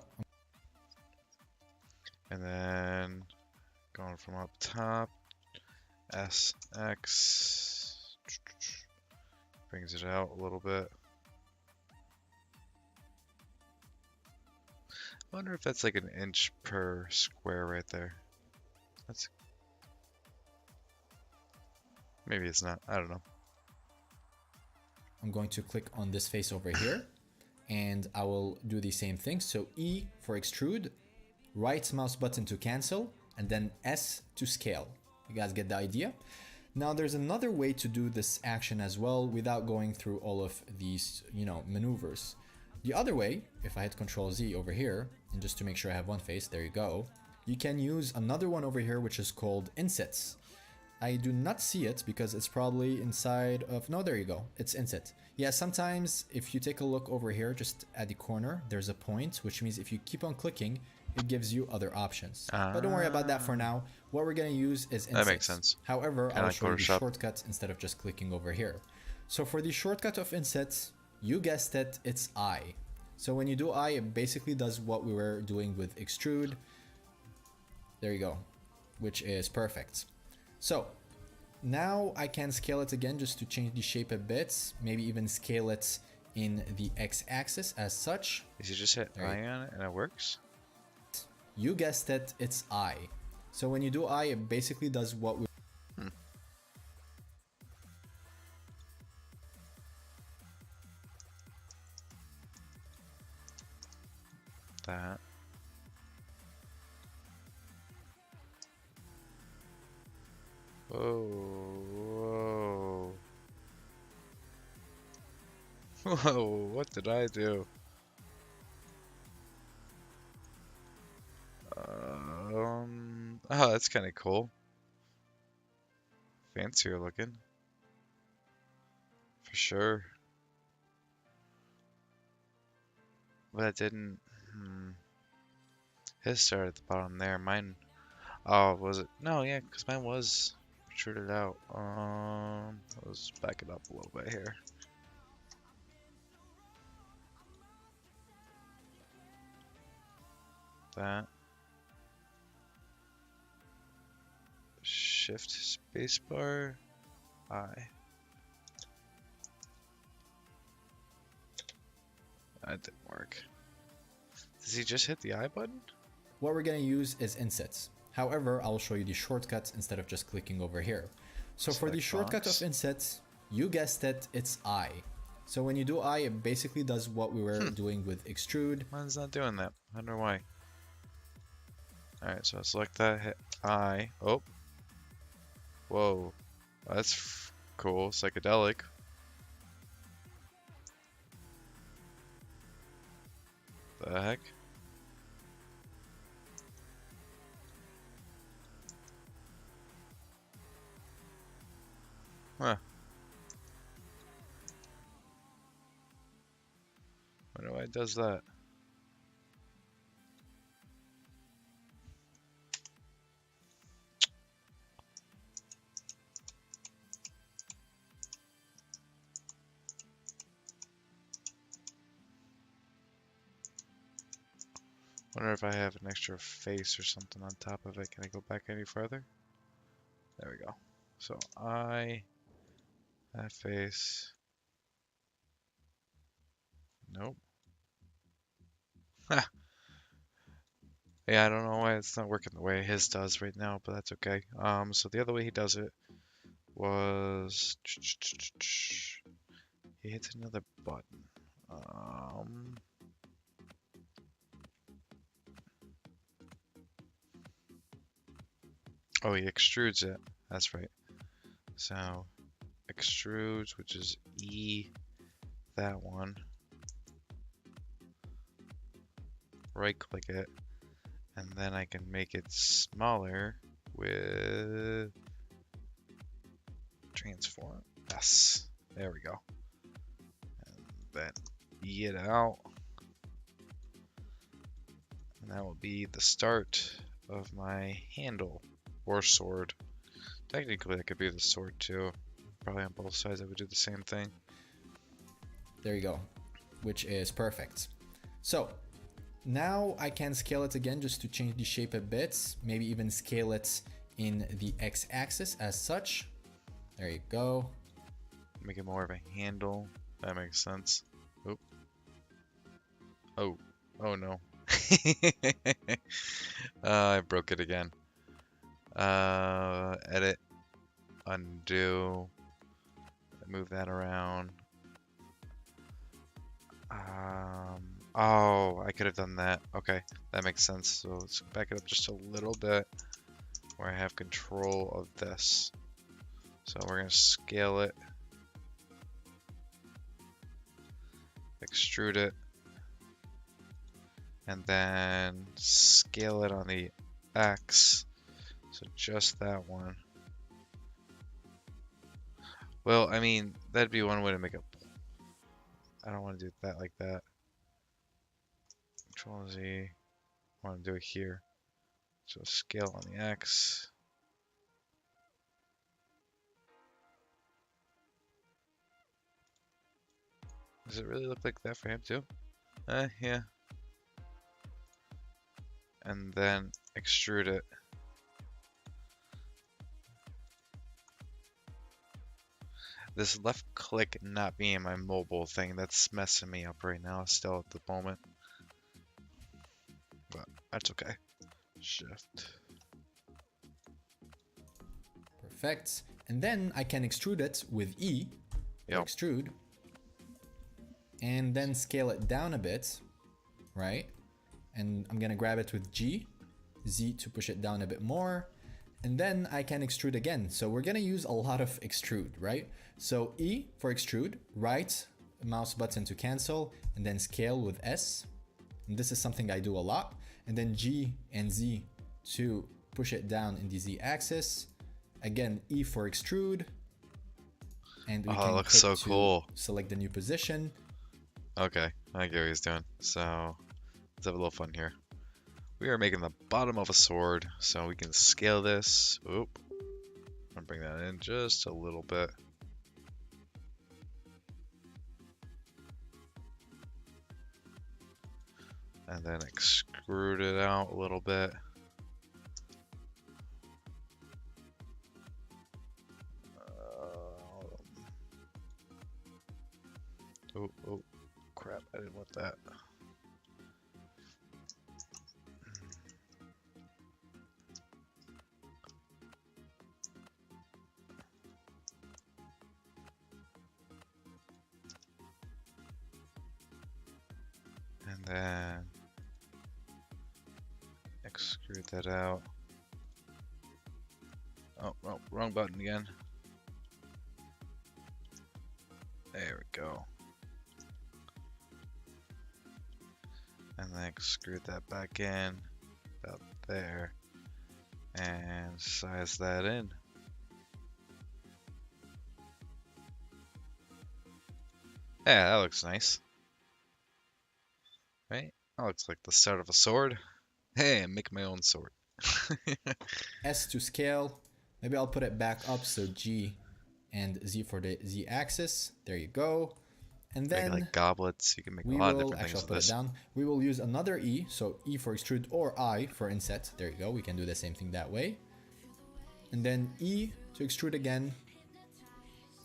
and then going from up top, SX brings it out a little bit. I wonder if that's like an inch per square right there. That's maybe it's not. I don't know. I'm going to click on this face over here, and I will do the same thing. So E for extrude, right mouse button to cancel, and then S to scale. You guys get the idea? Now there's another way to do this action as well without going through all of these, maneuvers. The other way, if I hit Control Z over here, and just to make sure I have one face, there you go, you can use another one over here which is called insets. I do not see it because it's probably inside of, no, there you go, it's inset. Yeah, sometimes if you take a look over here, just at the corner, there's a point, which means if you keep on clicking, it gives you other options. But don't worry about that for now. What we're gonna use is insets. That makes sense. However, I'll like show you the Photoshop. shortcuts instead of just clicking over here. So for the shortcut of insets, you guessed it, it's I. So when you do I, it basically does what we were doing with extrude. There you go, which is perfect. So now I can scale it again just to change the shape a bit, maybe even scale it in the X-axis as such. Is you just hit I on it and it works? You guessed it, it's I. So when you do I, it basically does what we... That. Whoa, whoa. Whoa, what did I do? Oh, that's kind of cool. Fancier looking. For sure. But it didn't... His started at the bottom there. Mine... Oh, was it? No, yeah, because mine was protruded out. Let's back it up a little bit here. That. Shift spacebar. I. That didn't work. Does he just hit the I button? What we're going to use is insets. However, I'll show you the shortcuts instead of just clicking over here. So for the shortcut of insets, you guessed it, it's I. So when you do I, it basically does what we were doing with extrude. Mine's not doing that. I wonder why. Alright, so I'll select that, hit I. Oh. Whoa. That's cool. Psychedelic. The heck? Huh. does that? Wonder if I have an extra face or something on top of it. Can I go back any further? There we go. So that face. Nope. Yeah, I don't know why it's not working the way his does right now, but that's okay. So the other way he does it was he hits another button. Oh, he extrudes it. That's right. So extrudes, which is E, that one. Right click it, and then I can make it smaller with transform. Yes, there we go. And then E it out. And that will be the start of my handle or sword. Technically, that could be the sword too. Probably on both sides, I would do the same thing. There you go, which is perfect. So now I can scale it again just to change the shape a bit, maybe even scale it in the x-axis as such. There you go. Make it more of a handle. That makes sense. Oop. Oh. Oh no. I broke it again. Edit. Undo. Move that around. Oh, I could have done that. Okay, that makes sense. So let's back it up just a little bit where I have control of this. So we're going to scale it, extrude it, and then scale it on the X. So just that one. Well, I mean, that'd be one way to make it. I don't want to do that like that. Control Z. I want to do it here. So scale on the X. Does it really look like that for him too? Yeah. And then extrude it. This left click not being my mobile thing, that's messing me up right now still at the moment. But that's okay. Shift. Perfect. And then I can extrude it with E. Yep. Extrude. And then scale it down a bit, right? And I'm gonna grab it with G, Z to push it down a bit more. And then I can extrude again. So we're gonna use a lot of extrude, right? So E for extrude, right mouse button to cancel, and then scale with S. And this is something I do a lot. And then G and Z to push it down in the Z axis. Again, E for extrude. And we Oh, can it looks click so to cool. select the new position. Okay, I get what he's doing. So let's have a little fun here. We are making the bottom of a sword, so we can scale this. Oop. I'm gonna bring that in just a little bit. And then extrude it out a little bit. Oh, crap, I didn't want that. And then extrude that out. Oh, wrong button again. There we go. And then extrude that back in, about there, and size that in. Yeah, that looks nice. Right? That looks like the start of a sword. Hey, I'm making my own sword. S to scale. Maybe I'll put it back up, so G and Z for the Z axis. There you go. And Make then like goblets. You can make a we lot of will, different actually things I'll with put it this. down. We will use another E, so E for extrude or I for inset. There you go. We can do the same thing that way. And then E to extrude again.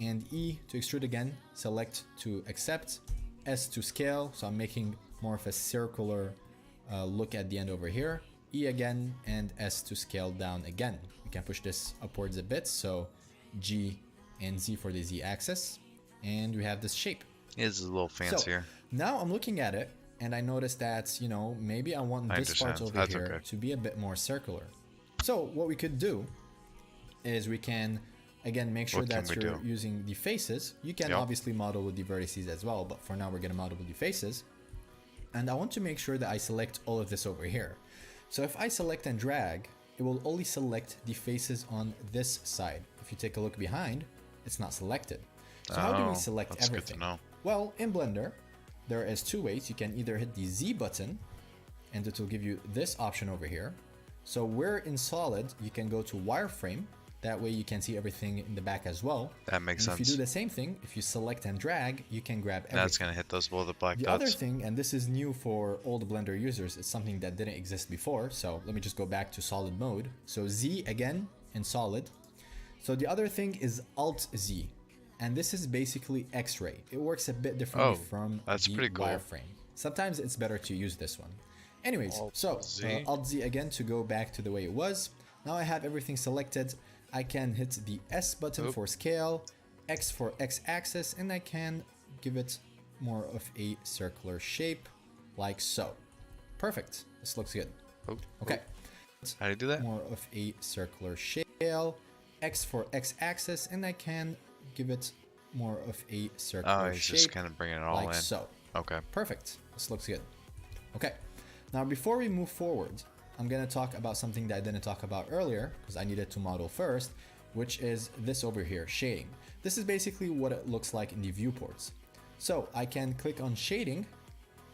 And E to extrude again. Select to accept. S to scale. So I'm making more of a circular look at the end over here. E again, and S to scale down again. We can push this upwards a bit. So G and Z for the Z axis. And we have this shape. It is a little fancier. So now I'm looking at it and I noticed that, you know, maybe I want I this part understand. over That's here okay. to be a bit more circular. So what we could do is we can, again, make sure What can that we you're do? using the faces. You can Yep. obviously model with the vertices as well, but for now we're going to model with the faces. And I want to make sure that I select all of this over here. So if I select and drag, it will only select the faces on this side. If you take a look behind, it's not selected. So how do we select that's everything? good to know. Well, in Blender, there is two ways. You can either hit the Z button, and it will give you this option over here. So where in Solid, you can go to wireframe. That way you can see everything in the back as well. That makes and sense. if you do the same thing, if you select and drag, you can grab everything. That's gonna hit those little black The dots. other thing, and this is new for all the Blender users, it's something that didn't exist before. So let me just go back to solid mode. So Z again in solid. So the other thing is Alt Z. And this is basically X-ray. It works a bit differently from that's the pretty cool. wireframe. Sometimes it's better to use this one. Anyways, Alt Z. Alt Z again to go back to the way it was. Now I have everything selected. I can hit the S button for scale, X for X axis, and I can give it more of a circular shape, like so. Perfect. This looks good. Oh, Okay. how do you do that? More of a circular scale, X for X axis, and I can give it more of a circular Oh, he's shape, just kind of bringing it all like in. so. Okay. Perfect. This looks good. Okay. Now, before we move forward, I'm going to talk about something that I didn't talk about earlier because I needed to model first, which is this over here, shading. This is basically what it looks like in the viewports. So I can click on shading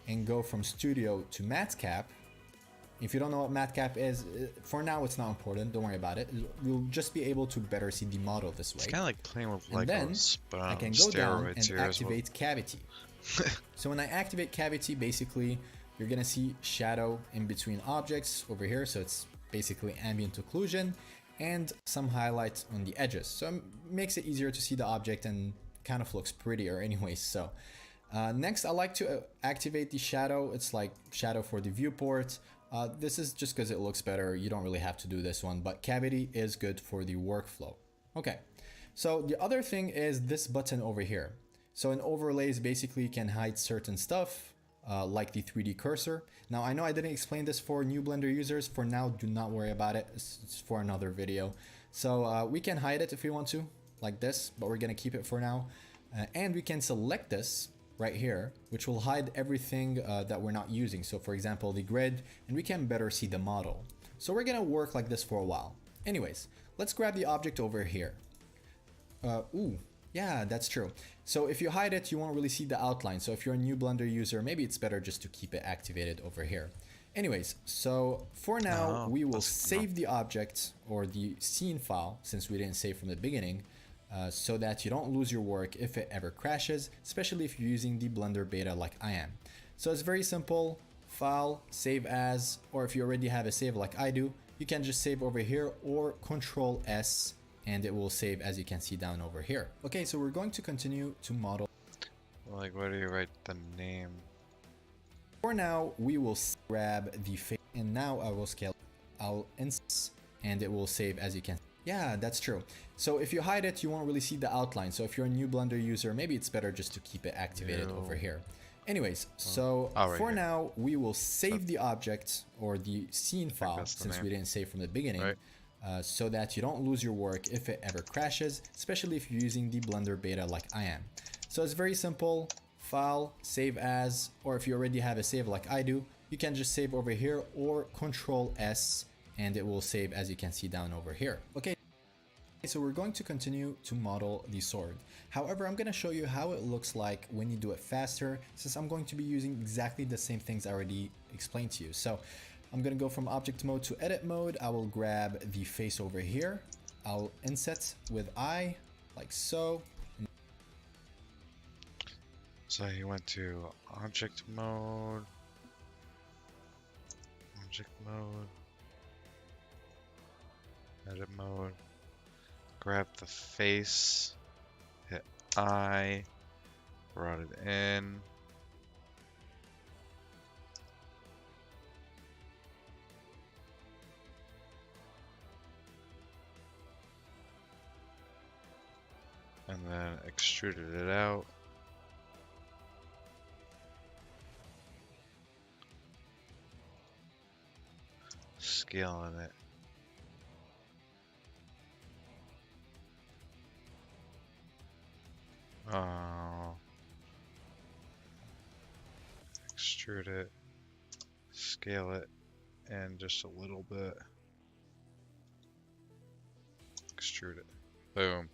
and go from studio to matcap. If you don't know what matcap is, for now it's not important. Don't worry about it. You'll just be able to better see the model this way. It's kind of like playing with And then Legos, but I on can go down steroids and here as well. activate cavity. So when I activate cavity, basically you're gonna see shadow in between objects over here. So it's basically ambient occlusion and some highlights on the edges. So it makes it easier to see the object and kind of looks prettier anyways. So next I like to activate the shadow. It's like shadow for the viewport. This is just because it looks better. You don't really have to do this one, but cavity is good for the workflow. Okay, so the other thing is this button over here. So in overlays, basically you can hide certain stuff like the 3D cursor. Now I know I didn't explain this for new Blender users. For now, do not worry about it. It's for another video. So we can hide it if we want to, like this, but we're gonna keep it for now. And we can select this right here, which will hide everything that we're not using. So for example, the grid, and we can better see the model. So we're gonna work like this for a while. Anyways, let's grab the object over here. Ooh, yeah, that's true. So if you hide it, you won't really see the outline. So if you're a new Blender user, maybe it's better just to keep it activated over here. Anyways, so for now, we will save the object or the scene file, since we didn't save from the beginning, so that you don't lose your work if it ever crashes, especially if you're using the Blender beta like I am. So it's very simple. File, save as, or if you already have a save like I do, you can just save over here or Control S and it will save, as you can see down over here. Okay, so we're going to continue to model. Like, where do you write the name? For now, we will grab the face, and now I will scale. I'll instance, and it will save, as you can. Yeah, that's true. So if you hide it, you won't really see the outline. So if you're a new Blender user, maybe it's better just to keep it activated over here. Anyways, so right for here. now, we will save the object or the scene file, that's the since name. we didn't save from the beginning, Right. so that you don't lose your work if it ever crashes, especially if you're using the Blender beta like I am. So it's very simple. File, save as, or if you already have a save like I do, you can just save over here or Control S and it will save, as you can see down over here. Okay. So we're going to continue to model the sword. However, I'm going to show you how it looks like when you do it faster, since I'm going to be using exactly the same things I already explained to you. So I'm going to go from object mode to edit mode. I will grab the face over here. I'll inset with eye, like so. So you went to object mode, edit mode, grab the face, hit I, brought it in. And then extruded it out. Scaling it. Extrude it, scale it, and just a little bit. Extrude it. Boom.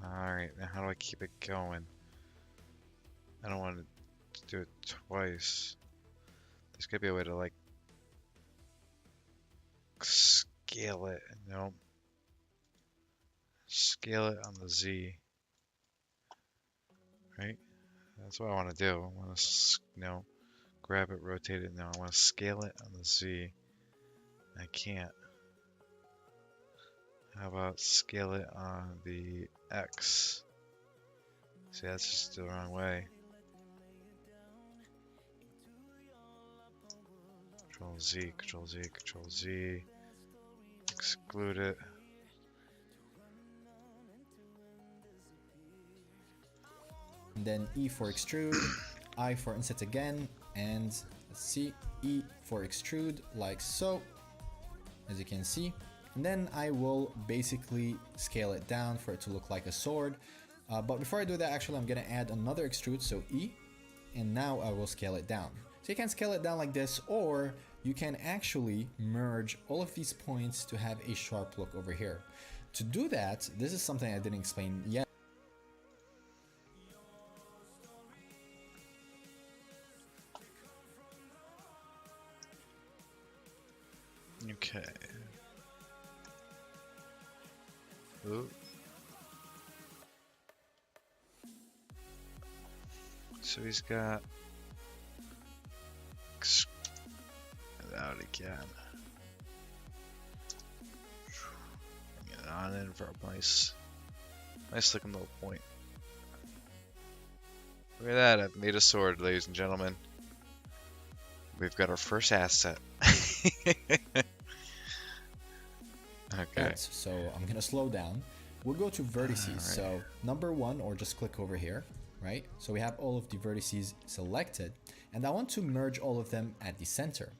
Alright, now how do I keep it going? I don't want to do it twice. There's gotta be a way to like scale it, you know? Scale it on the Z. Right? That's what I want to do. I want to, grab it, rotate it. Now I want to scale it on the Z. I can't. How about scale it on the X? See, that's just the wrong way. Control Z, Control Z, Control Z. Exclude it. And then E for extrude, I for inset again, and let's see, E for extrude, like so, as you can see. And then I will basically scale it down for it to look like a sword. But before I do that, actually, I'm gonna add another extrude, so E, and now I will scale it down. So you can scale it down like this, or you can actually merge all of these points to have a sharp look over here. To do that, this is something I didn't explain yet. Okay. Ooh. So he's got it out again. Bring it on in for a nice looking little point. Look at that! I've made a sword, ladies and gentlemen. We've got our first asset. Okay. Right, so I'm gonna slow down. We'll go to vertices. Right. So number 1, or just click over here, right? So we have all of the vertices selected, and I want to merge all of them at the center.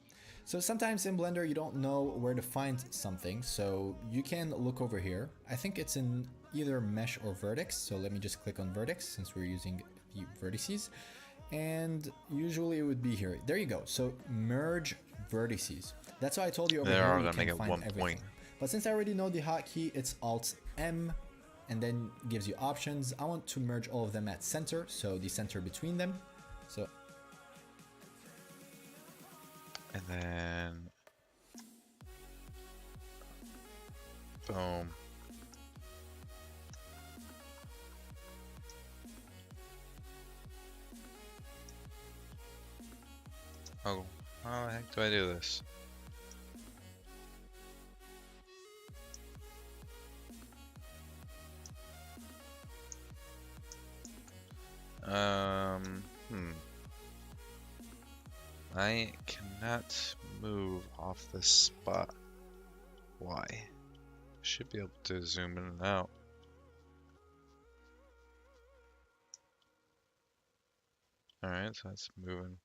So sometimes in Blender you don't know where to find something, so you can look over here. I think it's in either mesh or vertex. So let me just click on vertex since we're using the vertices, and usually it would be here. There you go. So merge vertices. That's why I told you over here you can find everything. Point. But since I already know the hotkey, it's Alt-M, and then gives you options. I want to merge all of them at center, so the center between them. So, and then boom. Oh, how the heck do I do this? I cannot move off this spot. Why? Should be able to zoom in and out. Alright, so that's moving.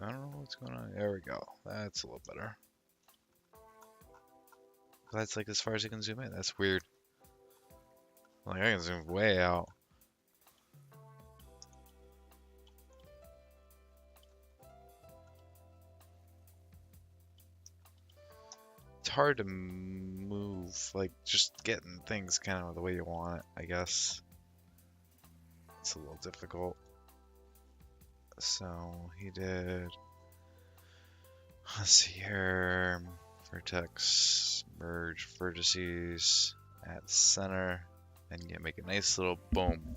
I don't know what's going on. There we go. That's a little better. But that's like as far as you can zoom in. That's weird. Like I can zoom way out. It's hard to move, like just getting things kind of the way you want it, I guess. It's a little difficult. So he did, let's see here, vertex, merge vertices at center, and you make a nice little boom.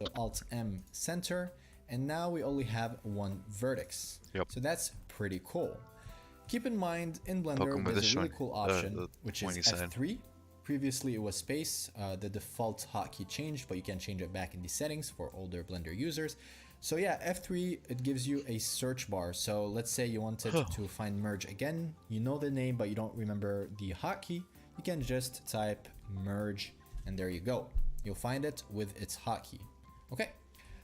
So Alt M center, and now we only have one vertex. Yep. So that's pretty cool. Keep in mind, in Poke Blender, 'em with there's the a really short- cool option, the which is pointy side. F3. Previously it was space. The default hotkey changed, but you can change it back in the settings for older Blender users. So yeah, F3, it gives you a search bar. So let's say you wanted to find merge again. You know the name, but you don't remember the hotkey. You can just type merge, and there you go. You'll find it with its hotkey. Okay,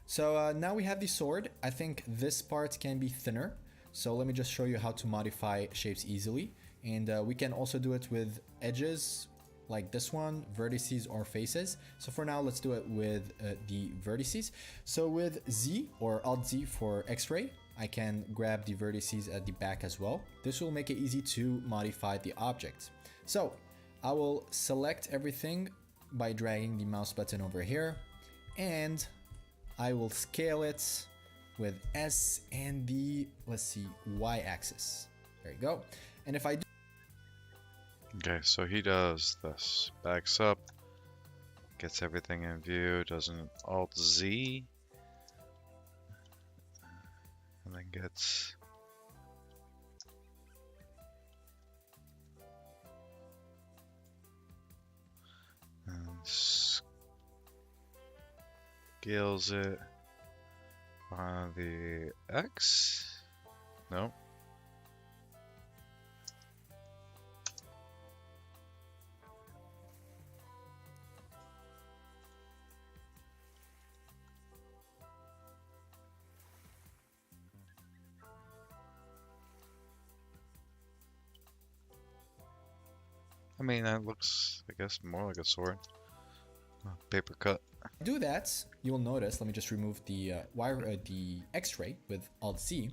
so now we have the sword. I think this part can be thinner. So let me just show you how to modify shapes easily. And we can also do it with edges like this one, vertices or faces. So for now, let's do it with the vertices. So with Z or Alt Z for X-ray, I can grab the vertices at the back as well. This will make it easy to modify the object. So I will select everything by dragging the mouse button over here, and I will scale it with S and the, let's see, Y axis. There you go. And if I do, Okay, so he does this. Backs up, gets everything in view, does an Alt Z, and then gets and scales it on the X. No. I mean, that looks, I guess, more like a sword. Paper cut. do that, you'll notice, let me just remove the the X-ray with Alt Z.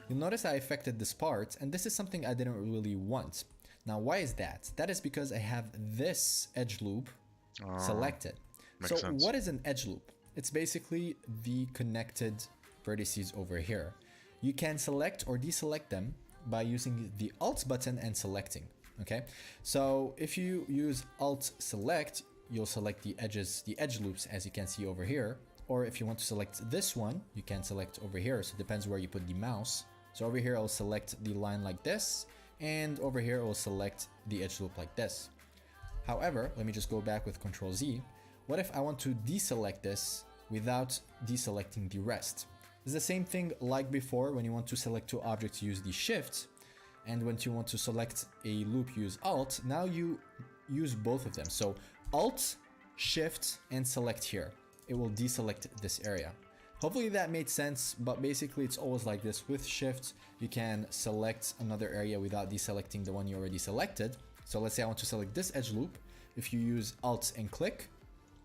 You'll notice I affected this part, and this is something I didn't really want. Now, why is that? That is because I have this edge loop selected. makes So sense. what is an edge loop? It's basically the connected vertices over here. You can select or deselect them by using the Alt button and selecting. Okay, so if you use Alt Select, you'll select the edges, the edge loops, as you can see over here. Or if you want to select this one, you can select over here. So it depends where you put the mouse. So over here, I'll select the line like this, and over here, I'll select the edge loop like this. However, let me just go back with Control Z. What if I want to deselect this without deselecting the rest? It's the same thing like before. When you want to select two objects, use the Shift. And when you want to select a loop, use Alt. Now you use both of them. So Alt, Shift, and select here. It will deselect this area. Hopefully that made sense, but basically it's always like this. With Shift, you can select another area without deselecting the one you already selected. So let's say I want to select this edge loop. If you use Alt and click,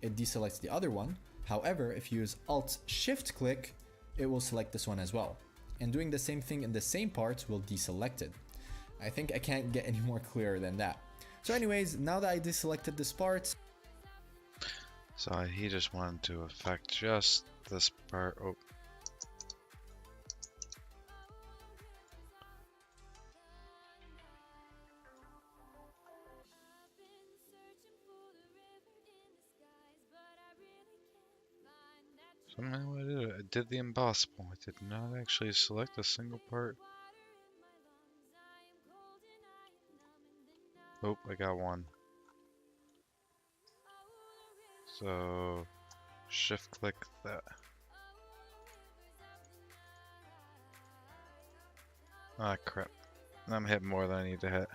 it deselects the other one. However, if you use Alt, Shift, click, it will select this one as well. And doing the same thing in the same part will deselect it. I think I can't get any more clearer than that. So anyways, now that I deselected this part, So he just wanted to affect just this part. Oh. Somehow I did it. I did the impossible. I did not actually select a single part. Oh, I got one. So, shift click that. Ah, crap. I'm hitting more than I need to hit.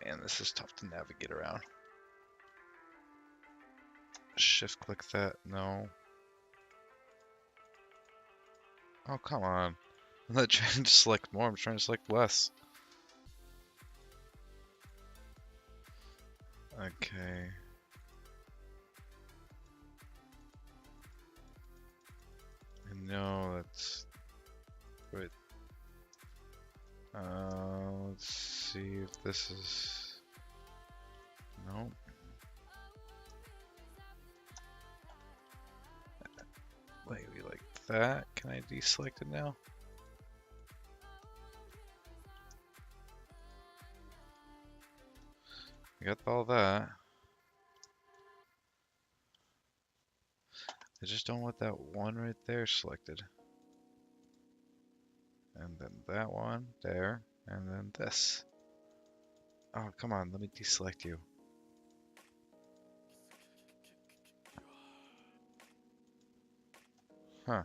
Man, this is tough to navigate around. Shift click that. No. Oh, come on. I'm not trying to select more, I'm trying to select less. Okay. No, that's... Wait. Let's see if this is... No. Maybe like that. Can I deselect it now? I got all that. I just don't want that one right there selected. And then that one there, and then this. Oh, come on, let me deselect you. Huh.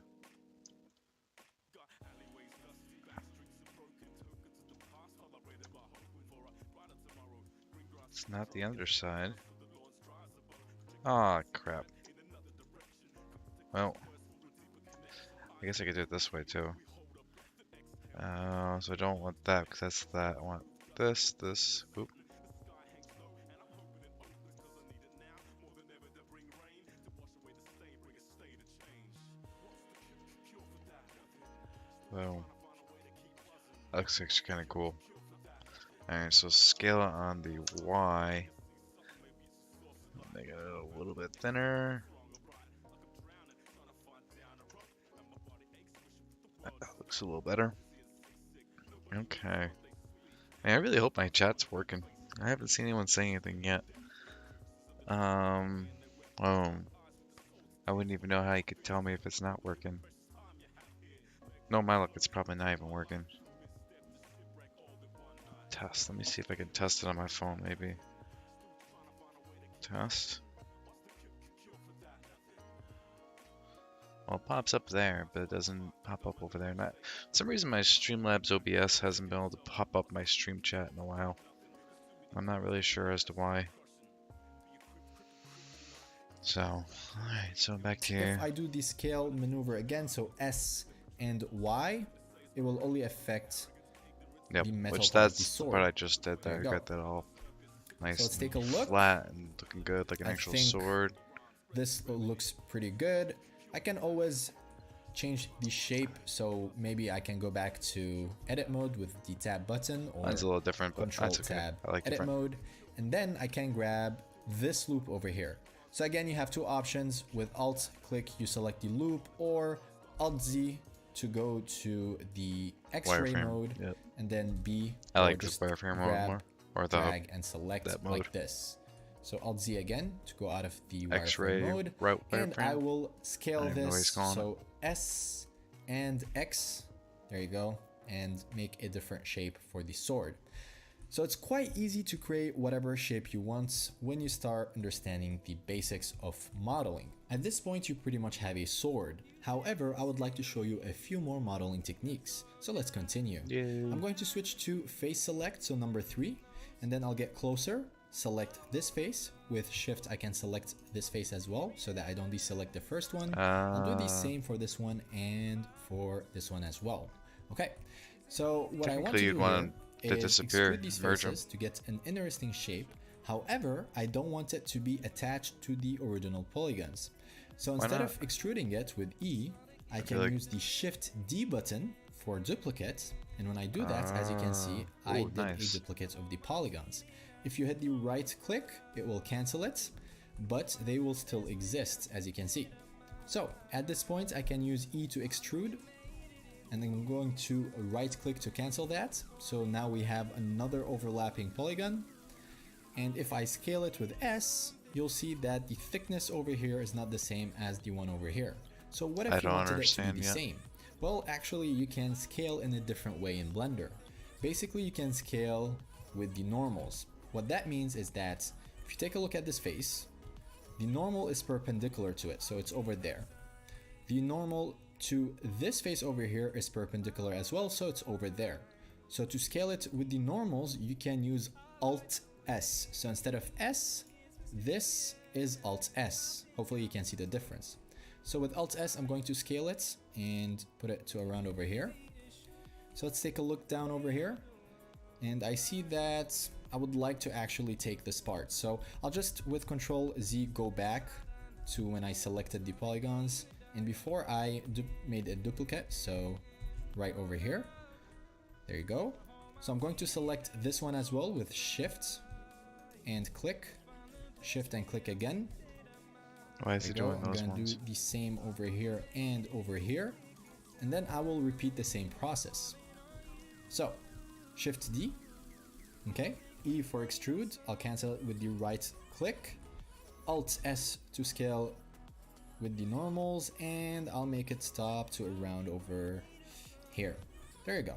It's not the underside. Ah, crap. Well, I guess I could do it this way too. So I don't want that because that's that. I want this, this. Oop. Boom. That looks actually kind of cool. Alright, so scale it on the Y. Make it a little bit thinner. That looks a little better. Okay. I really hope my chat's working. I haven't seen anyone say anything yet. Oh. I wouldn't even know how you could tell me if it's not working. No, my luck, it's probably not even working. Test. Let me see if I can test it on my phone, maybe. Test. Well, it pops up there, but it doesn't pop up over there. For some reason, my Streamlabs OBS hasn't been able to pop up my stream chat in a while. I'm not really sure as to why. So, alright, so back to here. If I do the scale maneuver again, so S and Y, it will only affect Yep, the metal which part of the that's sword. what I just did there. There you Got go. that all nice So let's take a and look. flat and looking good, like an I actual think sword. This looks pretty good. I can always change the shape, so maybe I can go back to edit mode with the tab button, or Mine's a little different, but control that's okay. tab I like edit different. mode, and then I can grab this loop over here. So again, you have two options. With Alt click, you select the loop, or Alt Z to go to the X-ray Wireframe, mode, yep. and then B. I or like the just wireframe mode grab, more, or the drag and select that mode. like this. So Alt Z again to go out of the X-ray wireframe mode, route and I wireframe. will scale I don't even know what he's this. calling So S and X, there you go, and make a different shape for the sword. So it's quite easy to create whatever shape you want when you start understanding the basics of modeling. At this point, you pretty much have a sword. However, I would like to show you a few more modeling techniques. So let's continue. Yay. I'm going to switch to face select, so number 3, and then I'll get closer, select this face. With shift, I can select this face as well, so that I don't deselect the first one. I'll do the same for this one and for this one as well. Okay, so what I want to Technically, you'd do want here to is disappear, extrude these merge 'em. faces to get an interesting shape. However, I don't want it to be attached to the original polygons. So instead not? of extruding it with E, I can like- use the Shift D button for duplicate. And when I do that, as you can see, I ooh, did nice. a duplicate of the polygons. If you hit the right click, it will cancel it, but they will still exist, as you can see. So at this point, I can use E to extrude, and then I'm going to right click to cancel that. So now we have another overlapping polygon. And if I scale it with S, you'll see that the thickness over here is not the same as the one over here. So what if I you don't wanted it to be understand the yet. same? Well, actually you can scale in a different way in Blender. Basically you can scale with the normals. What that means is that if you take a look at this face, the normal is perpendicular to it, so it's over there. The normal to this face over here is perpendicular as well, so it's over there. So to scale it with the normals, you can use Alt S. So instead of S, this is Alt S. Hopefully you can see the difference. So with Alt S, I'm going to scale it and put it to around over here. So let's take a look down over here. And I see that I would like to actually take this part. So I'll just with Control Z go back to when I selected the polygons. And before I made a duplicate, so right over here. There you go. So I'm going to select this one as well with Shift and click. Shift and click again. Why is he doing those I'm going to ones? do the same over here and over here. And then I will repeat the same process. So Shift D. Okay. E for extrude. I'll cancel it with the right click. Alt S to scale with the normals. And I'll make it stop to around over here. There you go.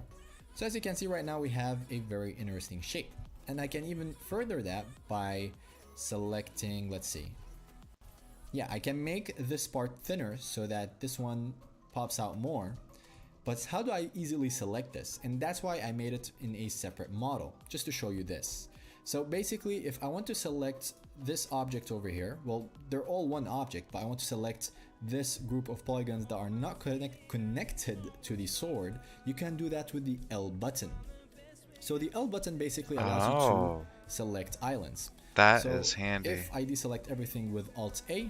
So as you can see right now, we have a very interesting shape. And I can even further that by selecting, let's see. Yeah, I can make this part thinner so that this one pops out more. But how do I easily select this? And that's why I made it in a separate model, just to show you this. So basically, if I want to select this object over here, well, they're all one object, but I want to select this group of polygons that are not connected to the sword, you can do that with the L button. So the L button basically allows you to select islands. That is handy. If I deselect everything with Alt A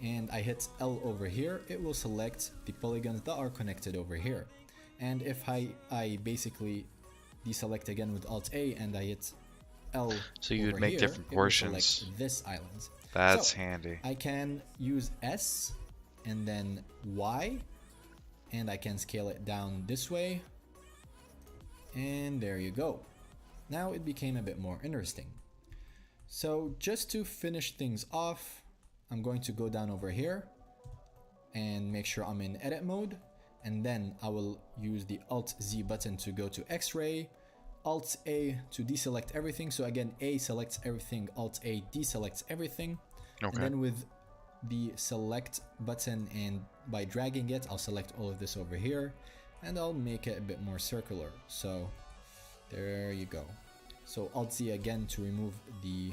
and I hit L over here, it will select the polygons that are connected over here. And if I basically deselect again with Alt A and I hit L So you would over make here, different it will select portions. this island. That's So, handy. I can use S and then Y, and I can scale it down this way. And there you go. Now it became a bit more interesting. So just to finish things off, I'm going to go down over here and make sure I'm in edit mode. And then I will use the Alt Z button to go to X-ray, Alt A to deselect everything. So again, A selects everything, Alt A deselects everything. Okay. And then with the select button and by dragging it, I'll select all of this over here and I'll make it a bit more circular. So there you go. So Alt Z again to remove the,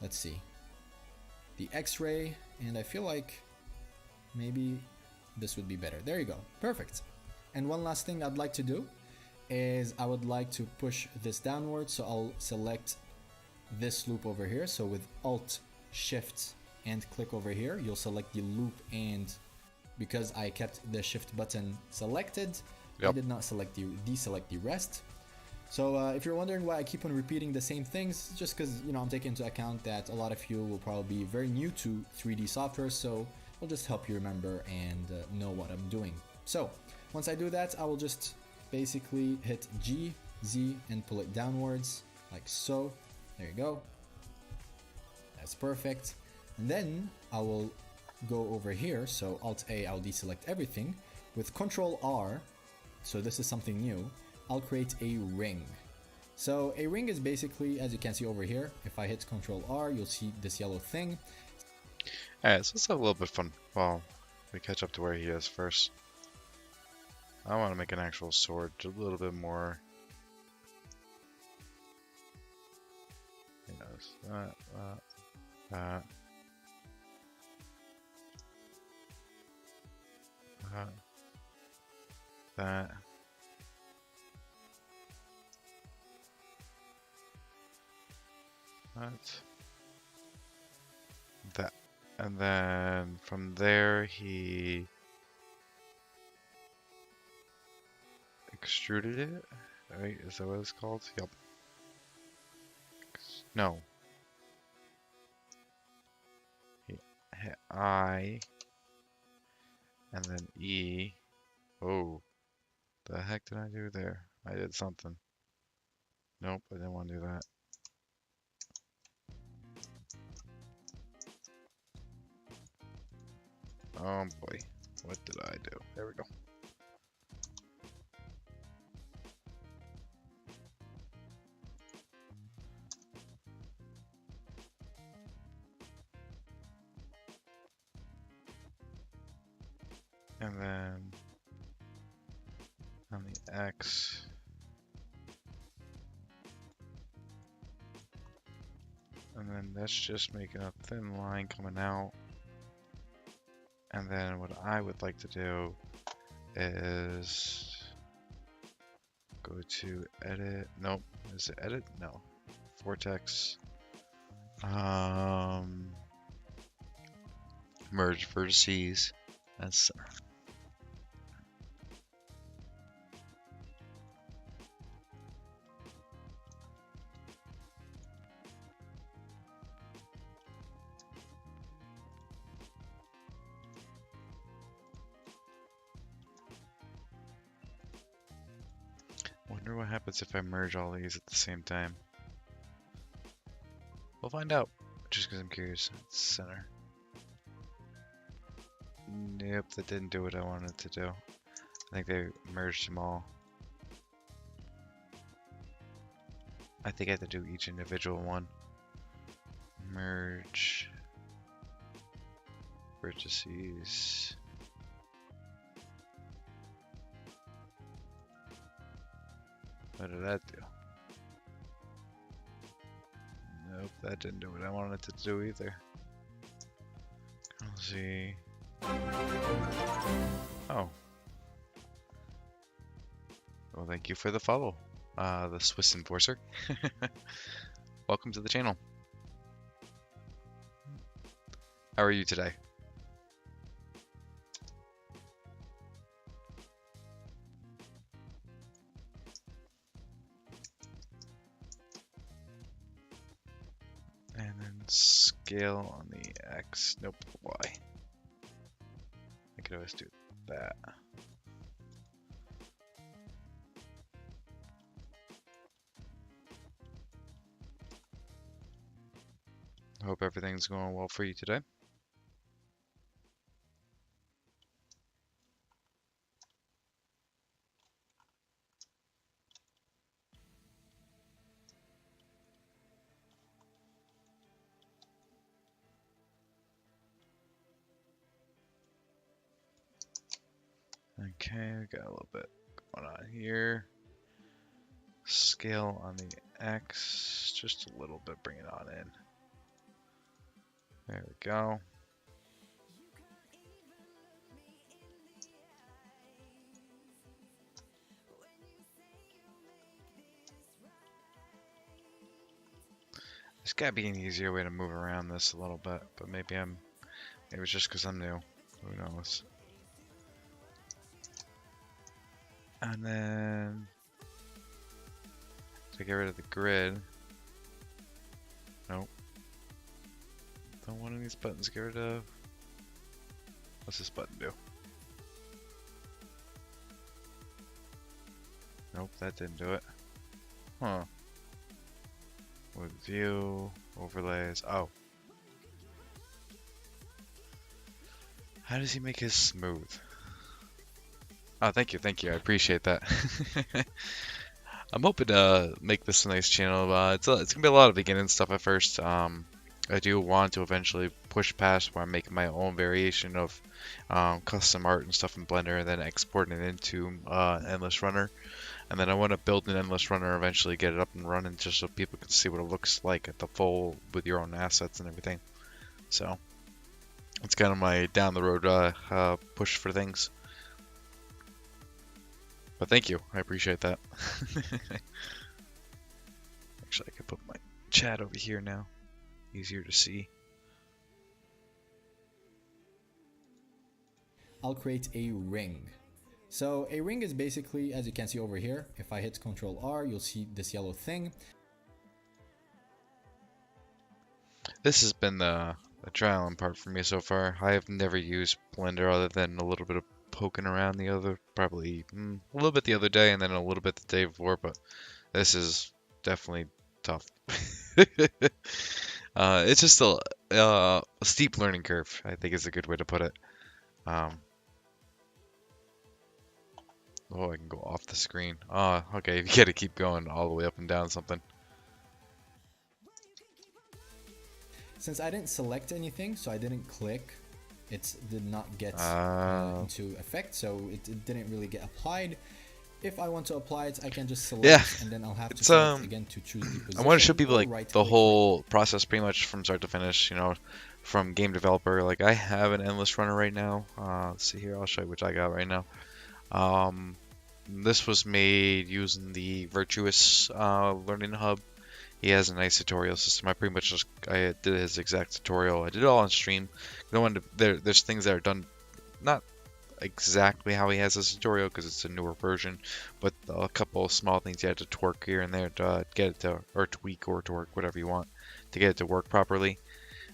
let's see, the X-ray, and I feel like maybe this would be better. There you go. Perfect. And one last thing I'd like to do is I would like to push this downward. So I'll select this loop over here. So with Alt Shift and click over here, you'll select the loop, and because I kept the Shift button selected, I did not deselect the rest. So if you're wondering why I keep on repeating the same things, just because, you know, I'm taking into account that a lot of you will probably be very new to 3D software, so I'll just help you remember and know what I'm doing. So once I do that, I will just basically hit G, Z, and pull it downwards like so. There you go. That's perfect. And then I will go over here. So Alt A, I'll deselect everything. With Control R, so this is something new, I'll create a ring. So a ring is basically, as you can see over here, if I hit Control R, you'll see this yellow thing. Alright, so let's have a little bit of fun while we catch up to where he is first. I want to make an actual sword, just a little bit more. Yes, that. That. And then from there he extruded it, right? Is that what it's called? Yep. No. He hit I, and then E. Oh, the heck did I do there? I did something. Nope, I didn't want to do that. Oh boy, what did I do? There we go. And then on the X, And then that's just making a thin line coming out. And then what I would like to do is go to edit. Nope. Is it edit? No. Vortex. Merge vertices and center. Wonder what happens if I merge all these at the same time. We'll find out, just because I'm curious. Center. Nope, that didn't do what I wanted to do. I think they merged them all. I think I have to do each individual one. Merge vertices. What did that do? Nope, that didn't do what I wanted it to do either. Let's see. Oh. Well, thank you for the follow, the Swiss Enforcer. Welcome to the channel. How are you today? And then scale on the X. Nope, Y. I could always do that. Hope everything's going well for you today. Okay, we got a little bit going on here. Scale on the X, just a little bit, bring it on in. There we go. There's gotta be an easier way to move around this a little bit, but maybe it was just because I'm new. Who knows? And then to get rid of the grid. Nope. Don't want any of these buttons. Get rid of. What's this button do? Nope, that didn't do it. Huh. With view, overlays. Oh. How does he make his smooth? Oh, thank you, I appreciate that. I'm hoping to make this a nice channel. It's gonna be a lot of beginning stuff at first. I do want to eventually push past where I'm making my own variation of custom art and stuff in Blender, and then exporting it into Endless Runner. And then I want to build an Endless Runner eventually, get it up and running, just so people can see what it looks like at the full with your own assets and everything. So it's kind of my down the road push for things. But thank you, I appreciate that. Actually, I could put my chat over here now. Easier to see. I'll create a ring. So a ring is basically, as you can see over here, if I hit Ctrl R, you'll see this yellow thing. This has been the trial part for me so far. I have never used Blender other than a little bit of poking around probably a little bit the other day and then a little bit the day before, but this is definitely tough. It's just a steep learning curve, I think is a good way to put it. Oh, I can go off the screen. Oh, okay, you gotta keep going all the way up and down something. Since I didn't select anything, so I didn't click, it did not get into effect, so it didn't really get applied. if I want to apply it, I can just select Yeah, and then I'll have to it's, select again to choose the position. I want to show people or like the right-click. whole process pretty much from start to finish, you know, from game developer. Like I have an endless runner right now. Let's see here, I'll show you which I got right now. This was made using the Virtuous Learning Hub. He has a nice tutorial system. I pretty much just I did his exact tutorial. I did it all on stream. No one there's things that are done not exactly how he has this tutorial because it's a newer version, but a couple of small things you had to twerk here and there to get it to, or tweak or twerk, whatever you want, to get it to work properly.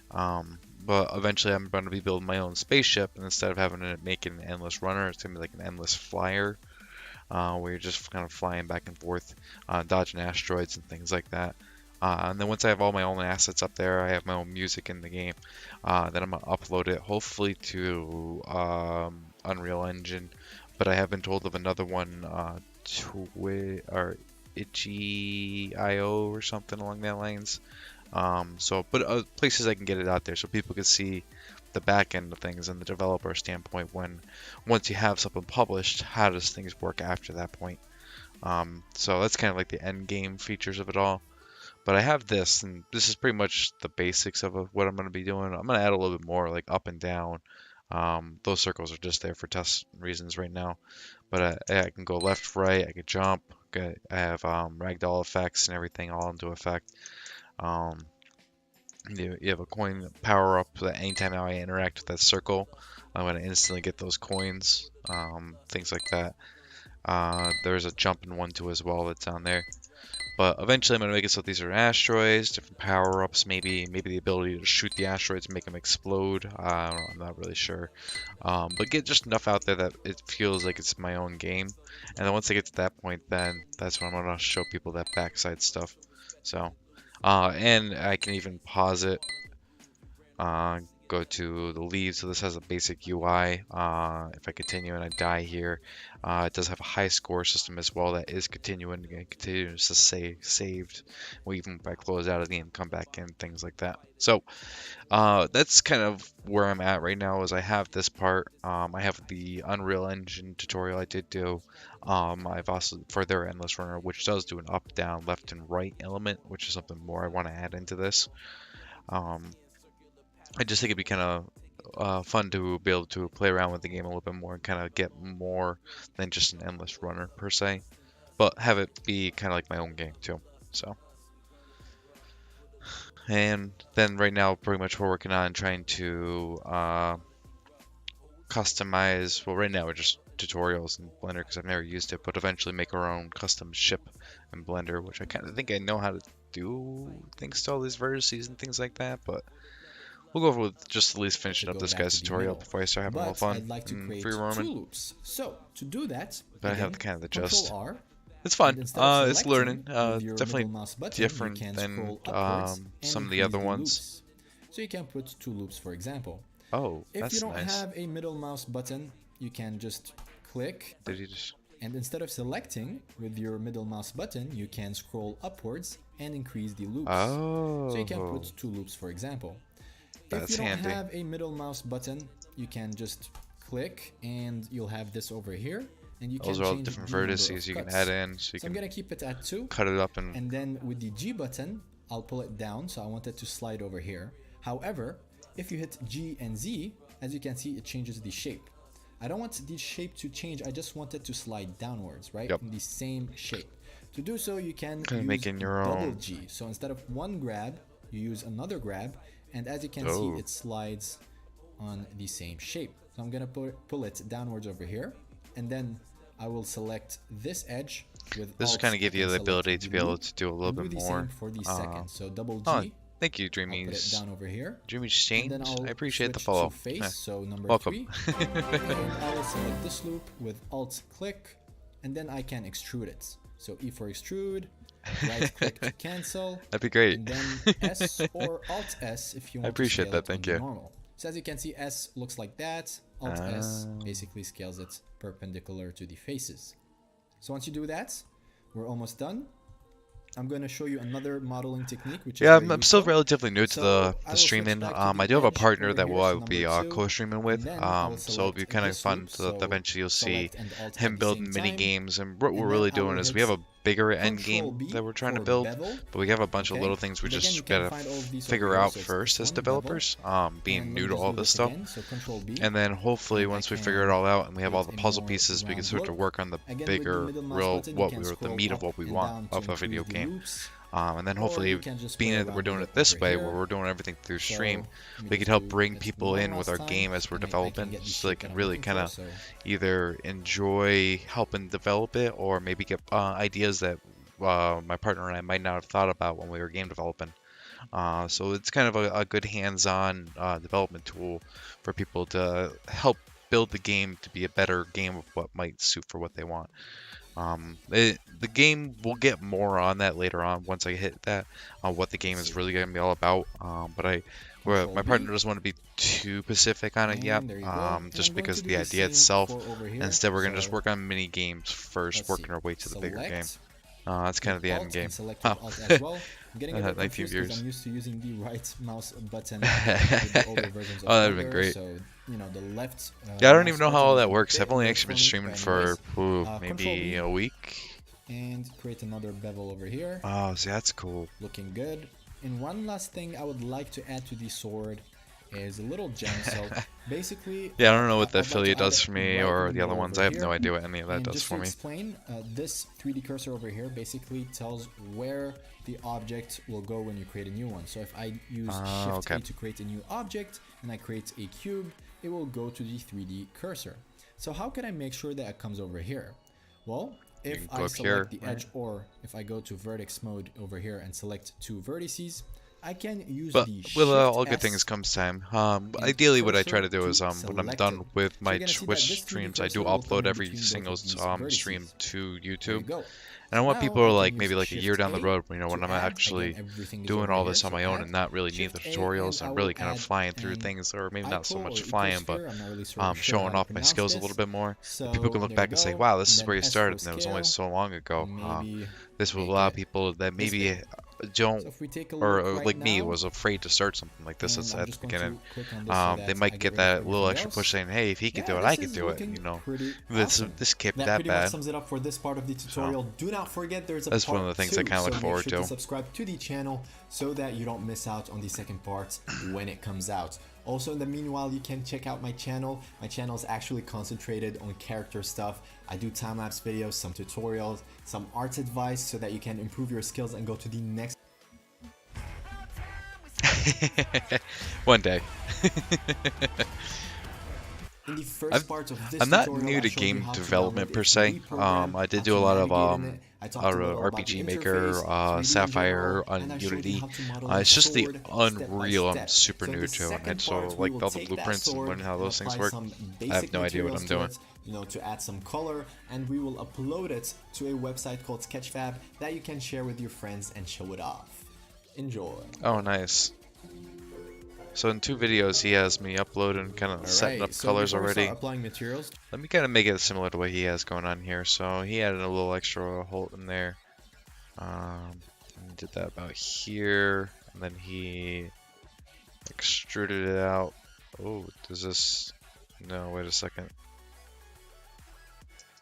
But eventually I'm going to be building my own spaceship, and instead of having to make an endless runner, it's going to be like an endless flyer, where you're just kind of flying back and forth, dodging asteroids and things like that. And then once I have all my own assets up there, I have my own music in the game, then I'm going to upload it hopefully to Unreal Engine, but I have been told of another one, or itch.io or something along that lines. But places I can get it out there so people can see the back end of things and the developer standpoint. Once you have something published, how does things work after that point? So that's kind of like the end game features of it all. But I have this, and this is pretty much the basics of what I'm going to be doing. I'm going to add a little bit more, like up and down. Those circles are just there for test reasons right now. But I can go left, right, I can jump. I have ragdoll effects and everything all into effect. You have a coin power up that anytime I interact with that circle, I'm going to instantly get those coins. Things like that. There's a jumping one too as well that's on there. But eventually I'm going to make it so these are asteroids, different power-ups, maybe the ability to shoot the asteroids and make them explode. I don't know, I'm not really sure. But get just enough out there that it feels like it's my own game. And then once I get to that point, then that's when I'm going to show people that backside stuff. So, and I can even pause it. Go to the leave, so this has a basic UI. If I continue and I die here, it does have a high score system as well that is continuing and continues to stay saved. Well, even if I close out of the game, come back in, things like that. So that's kind of where I'm at right now. Is I have this part. I have the Unreal Engine tutorial I did do. I've also for their endless runner, which does do an up, down, left, and right element, which is something more I want to add into this. I just think it'd be kind of fun to be able to play around with the game a little bit more and kind of get more than just an endless runner per se, but have it be kind of like my own game too. So, and then right now, pretty much we're working on trying to customize. Well, right now we're just tutorials in Blender because I've never used it, but eventually make our own custom ship in Blender, which I kind of think I know how to do, thanks to all these vertices and things like that, but. We'll go over with just at least finishing up this guy's tutorial before I start having a little fun. I'd like to create free two roaming. loops. So to do that, But again, I have kind of the gist. Control R, It's fun. and instead of It's learning. selecting with your Definitely middle mouse button, different you can than scroll upwards and some of the increase other ones. loops. So you can put two loops, for example. Oh, If that's you don't nice. have a middle mouse button, you can just click, Did you just? and instead of selecting with your middle mouse button, you can scroll upwards and increase the loops. Oh. So you can put two loops, for example. That's if you don't handy. have a middle mouse button, you can just click and you'll have this over here. And you Those can are all change different the number of vertices you can cuts. add in, so you So I'm can gonna keep it at 2. cut it up and. And then with the G button, I'll pull it down. So I want it to slide over here. However, if you hit G and Z, as you can see, it changes the shape. I don't want the shape to change. I just want it to slide downwards, right? Yep. In the same shape. To do so, you can Kinda use making your double own. G. So instead of one grab, you use another grab. And as you can Oh. see, it slides on the same shape. So I'm gonna pull it downwards over here. And then I will select this edge with This will Alt kind of give you and the select ability to be able loop, to do a little and bit do the more. same for the second. So double G. Oh, thank you, I'll put it Dreamies. down over here. Dreamies And then Change. I'll I appreciate the switch follow. to face, Yeah. so number Welcome. 3. And I will select this loop with Alt click, and then I can extrude it. So E for extrude, right click to cancel, That'd be great. and then S or Alt S if you want appreciate to scale that, it on thank the you. normal. So as you can see, S looks like that. Alt S Ah. basically scales it perpendicular to the faces. So once you do that, we're almost done. I'm going to show you another modeling technique, which is Yeah, very I'm still useful. relatively new to So I the will switch streaming. back to the I do have a edge partner over that here, so will be number 2, co-streaming and with. then I will So it'll be select kind of this fun loop. to So eventually you'll see select and alt him at the same building mini time, games. And what we're and then really I will doing is we hit have a bigger end Control game B that we're trying to for build, bevel. but we have a bunch of Okay, little things we and again you just can gotta find all of these over figure here. out So it's first this as one, bevel. developers, And being let new me to just all do this this stuff. again. So Control B. And then hopefully And I once we figure it can all out and we have all the create a puzzle more pieces, we can round start to look. work on the Again, with the bigger, middle mouse real, button, you what can we were, the scroll meat of up what we and want down to of a video increase the game. loops, And then or hopefully, you can just being play that we're around doing with it it this over way, here. where we're doing everything through So stream, let me we just could help do bring let's people move on in with last our time, game as we're and I developing, can get the so they shape that can I'm really looking kind for. of So either enjoy helping develop it, or maybe get ideas that my partner and I might not have thought about when we were game developing. So it's kind of a good hands-on development tool for people to help build the game to be a better game of what might suit for what they want. The game, we'll get more on that later on once I hit that, what the game is really going to be all about. Where Control my B, partner doesn't want to be too specific on it yet, and there you go. And just I'm going because to of do the the idea same itself. for over here. Instead, we're going to just So work on mini games first, let's see. working our way to the bigger game. Select, That's kind of the end Alt, game. and select Huh. with Alt as well. I'm getting a bit 19 confused because viewers. I'm used to using the right mouse button with the older versions of Oh, that'd have been Blender, great. so you know the left. Yeah, I don't mouse even know how button all is that a works. bit I've only weird actually for been me, streaming but for anyways, maybe Control B, a week. and create another bevel over here. Oh, see, that's cool. Looking good. And one last thing I would like to add to the sword is a little gem. So basically, Yeah, I don't know what I'd the like to affiliate add does it for me right or in the other middle ones. over I have here. no idea what any of that And does just for to me. explain, this 3D cursor over here basically tells where the object will go when you create a new one. So if I use Shift okay. A to create a new object and I create a cube, it will go to the 3D cursor. So how can I make sure that it comes over here? Well, if can go I up select here, the right? edge, or if I go to vertex mode over here and select 2 vertices, I can use But the with all Shift good S things comes time. and Ideally, what I try cursor to do is when I'm select done it. with So my you're gonna see that Twitch this 3D streams, I do cursor will come upload in every between both single of these stream vertices. to There you YouTube. go. And I want Now people I to can like use maybe like a year Shift down the A road, when to I'm add. actually Again, everything is doing over all here, this on so my own add. and not really need Shift the A, tutorials. and I I'm will really kind of add flying through an things, or maybe not so icon much or flying, but ecosphere. I'm not really sure showing how to off my pronounce skills a this. little bit more. So And people can look there back you and say, go. wow, this And is where then you S started, for and it was only scale. so long ago. Maybe This will make allow it people that this maybe big. don't, So if we take a or look right like me, now, was afraid to start something like this and I'm at the just going to beginning. click on this so They that I might get get rid of that little everything extra else. push saying, hey, if he can do it, Yeah, I this can is do it. looking You know, pretty this awesome. this can't be That that pretty much bad. sums it up for this part of the tutorial. Do not forget there's a That's part one of the things I 2, kinda look so forward make sure to. subscribe to the channel so that you don't miss out on the second part when it comes out. Also, in the meanwhile, you can check out my channel. My channel is actually concentrated on character stuff. I do time-lapse videos, some tutorials, some art advice so that you can improve your skills and go to the next. One day. In the first part of this I'm not tutorial, new I to showed you game how to development download per a se. 3D program, I did how do to a lot of navigate in it. I talked a little about the RPG Maker, interface, 3D in Sapphire general, and on I showed you Unity. how to model It's just the sword step by Unreal I'm step. super So in new the to, and second so part, we like will all the take that blueprints and sword learning how and those things apply work. some I basic have no idea what materials I'm to doing. it, you know, to add some color, and we will upload it to a website called Sketchfab that you can share with your friends and show it off. Enjoy. Oh, nice. So in 2 videos, he has me uploading, kind of setting up colors before we already. start applying materials, Let me kind of make it similar to what he has going on here. So he added a little extra hole in there. And did that about here, and then he extruded it out. Oh, does this? No, wait a second.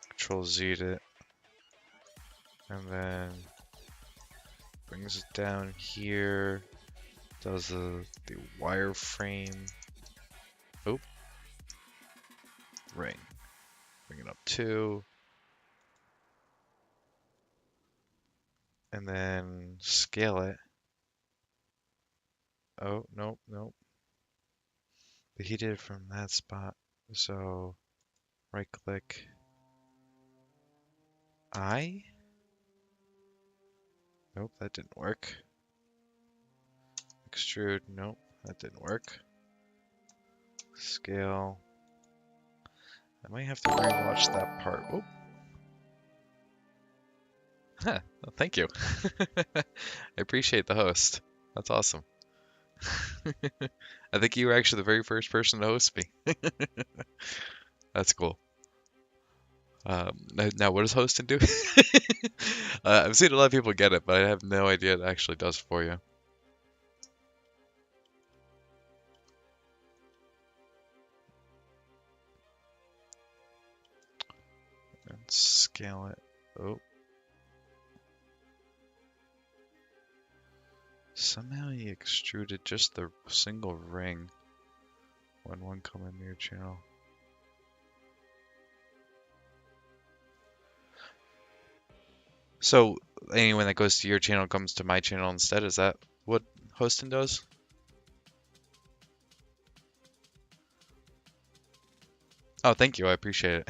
Control Z'd it, and then brings it down here. Does the wireframe. Oh, ring. Bring it up 2. And then scale it. Oh, nope, nope. But he did it from that spot. So, right click. Nope, that didn't work. Extrude, nope, that didn't work. Scale. I might have to rewatch that part. Oh. Huh, well, thank you. I appreciate the host. That's awesome. I think you were actually the very first person to host me. That's cool. Now, what does hosting do? I've seen a lot of people get it, but I have no idea what it actually does for you. And scale it. Oh. Somehow he extruded just the single ring when one come into your channel. So anyone that goes to your channel comes to my channel instead. Is that what hosting does? Oh, thank you. I appreciate it.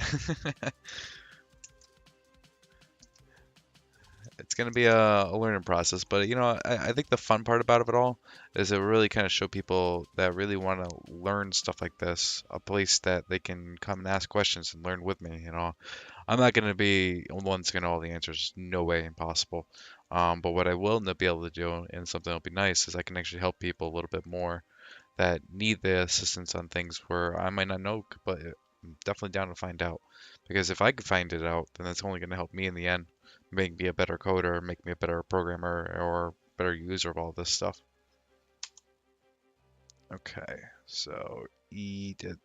It's going to be a learning process, but you know, I think the fun part about it all is it really kind of show people that really want to learn stuff like this, a place that they can come and ask questions and learn with me. You know, I'm not going to be the one that's going to know all the answers. No way, impossible. But what I will be able to do, and something that'll be nice, is I can actually help people a little bit more that need the assistance on things where I might not know, but I'm definitely down to find out. Because if I could find it out, then that's only going to help me in the end, make me a better coder, make me a better programmer, or better user of all this stuff. Okay, so E did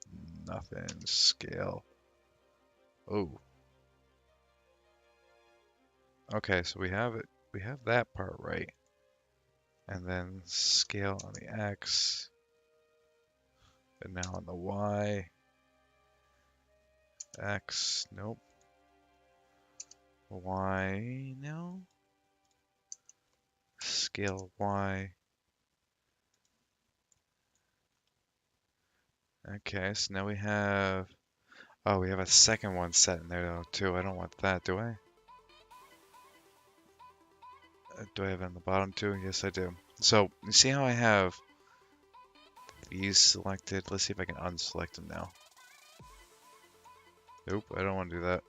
nothing, scale. Oh. Okay, so we have it. We have that part right. And then scale on the X. And now on the Y. X, nope. Y, no. Scale Y. Okay, so now we have... Oh, we have a second one set in there though, too. I don't want that, do I? Do I have it on the bottom too? Yes, I do. So, you see how I have these selected? Let's see if I can unselect them now. Nope, I don't want to do that.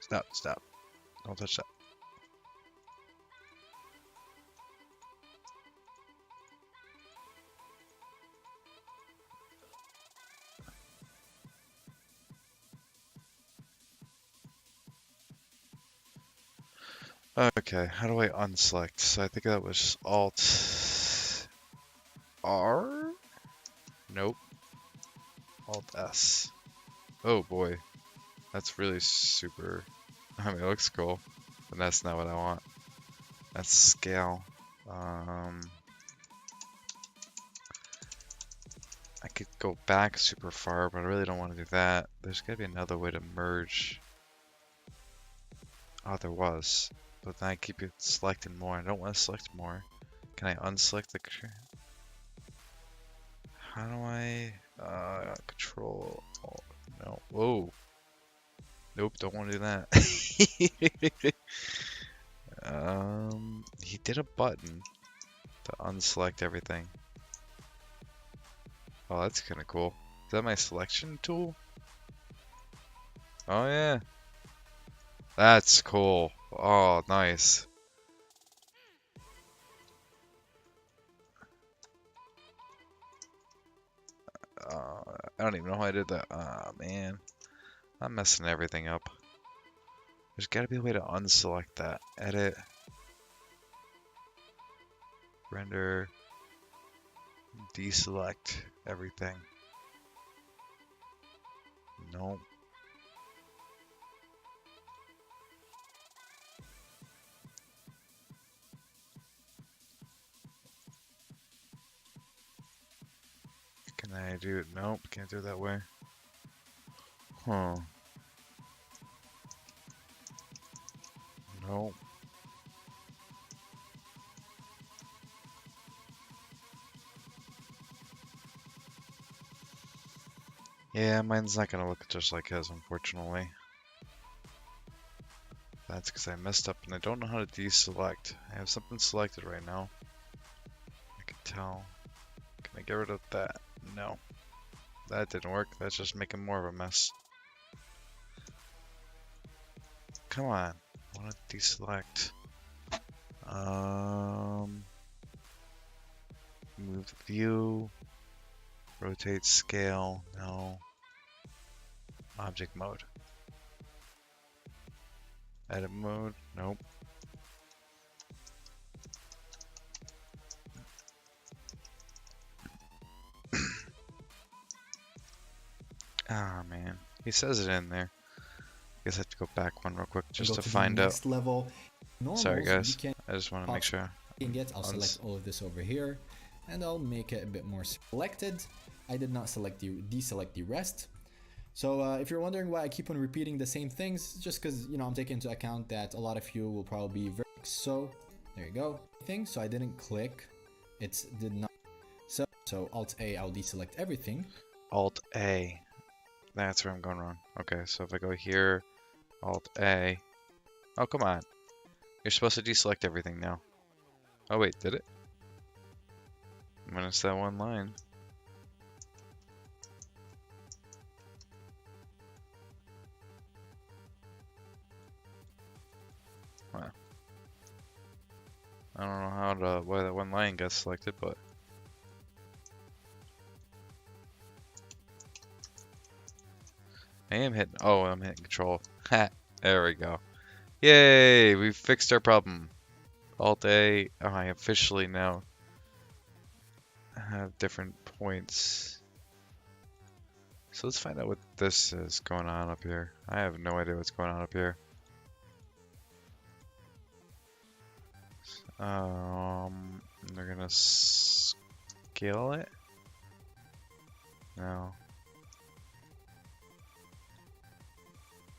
Stop, stop. Don't touch that. Okay, how do I unselect? So I think that was Alt R? Nope. Alt S. Oh boy. That's really super. I mean, it looks cool, but that's not what I want. That's scale. I could go back super far, but I really don't want to do that. There's gotta be another way to merge. Oh, there was. But then I keep it selecting more. I don't want to select more. Can I unselect the... How do I... Control... Oh, no. Whoa. Nope, don't want to do that. He did a button to unselect everything. Oh, that's kind of cool. Is that my selection tool? Oh, yeah. That's cool. Oh, nice. I don't even know how I did that. Oh, man. I'm messing everything up. There's got to be a way to unselect that. Edit. Render. Deselect everything. Nope. Can I do it? Nope, can't do it that way. Huh. Nope. Yeah, mine's not gonna look just like his, unfortunately. That's because I messed up and I don't know how to deselect. I have something selected right now. I can tell. Can I get rid of that? No. That didn't work. That's just making more of a mess. Come on. I want to deselect. Move view. Rotate scale. No. Object mode. Edit mode. Nope. Ah, man. He says it in there. Guess I have to go back one real quick just to the find out. next level. Normals, Sorry, you guys. can I just want to make sure. get. I'll select all of this over here, and I'll make it a bit more selected. I did not deselect the rest. So if you're wondering why I keep on repeating the same things, just because I'm taking into account that a lot of you will probably be very so. There you go. So I didn't click. It did not. So Alt A, I'll deselect everything. Alt A. That's where I'm going wrong. Okay, so if I go here, Alt A. Oh, come on. You're supposed to deselect everything now. Oh, wait, did it? Minus that one line. Wow. I don't know why that one line got selected, but I am hitting. Oh, I'm hitting control. Ha! There we go. Yay! We fixed our problem. Alt A. Oh, I officially now have different points. So let's find out what this is going on up here. I have no idea what's going on up here. They're gonna scale it? No.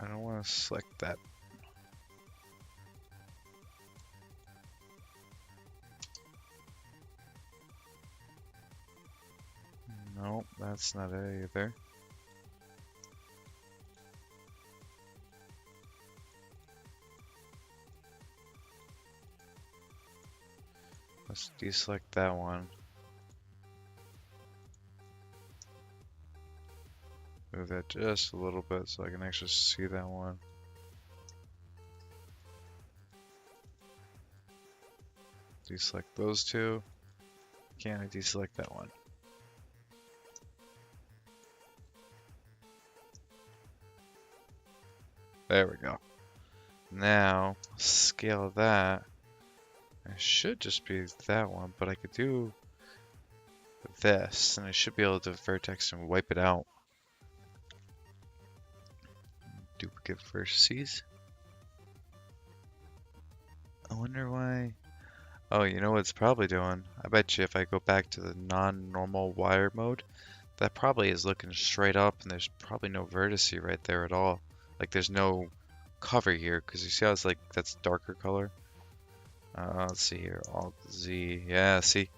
I don't want to select that. Nope, that's not it either. Let's deselect that one. Move that just a little bit so I can actually see that one. Deselect those two. Can I deselect that one? There we go. Now, scale that. It should just be that one, but I could do this, and I should be able to vertex and wipe it out. Duplicate vertices. I wonder why. Oh, you know what it's probably doing? I bet you if I go back to the non-normal wire mode, that probably is looking straight up, and there's probably no vertice right there at all. Like there's no cover here, because you see how it's like that's darker color. Let's see here, Alt Z. Yeah, see,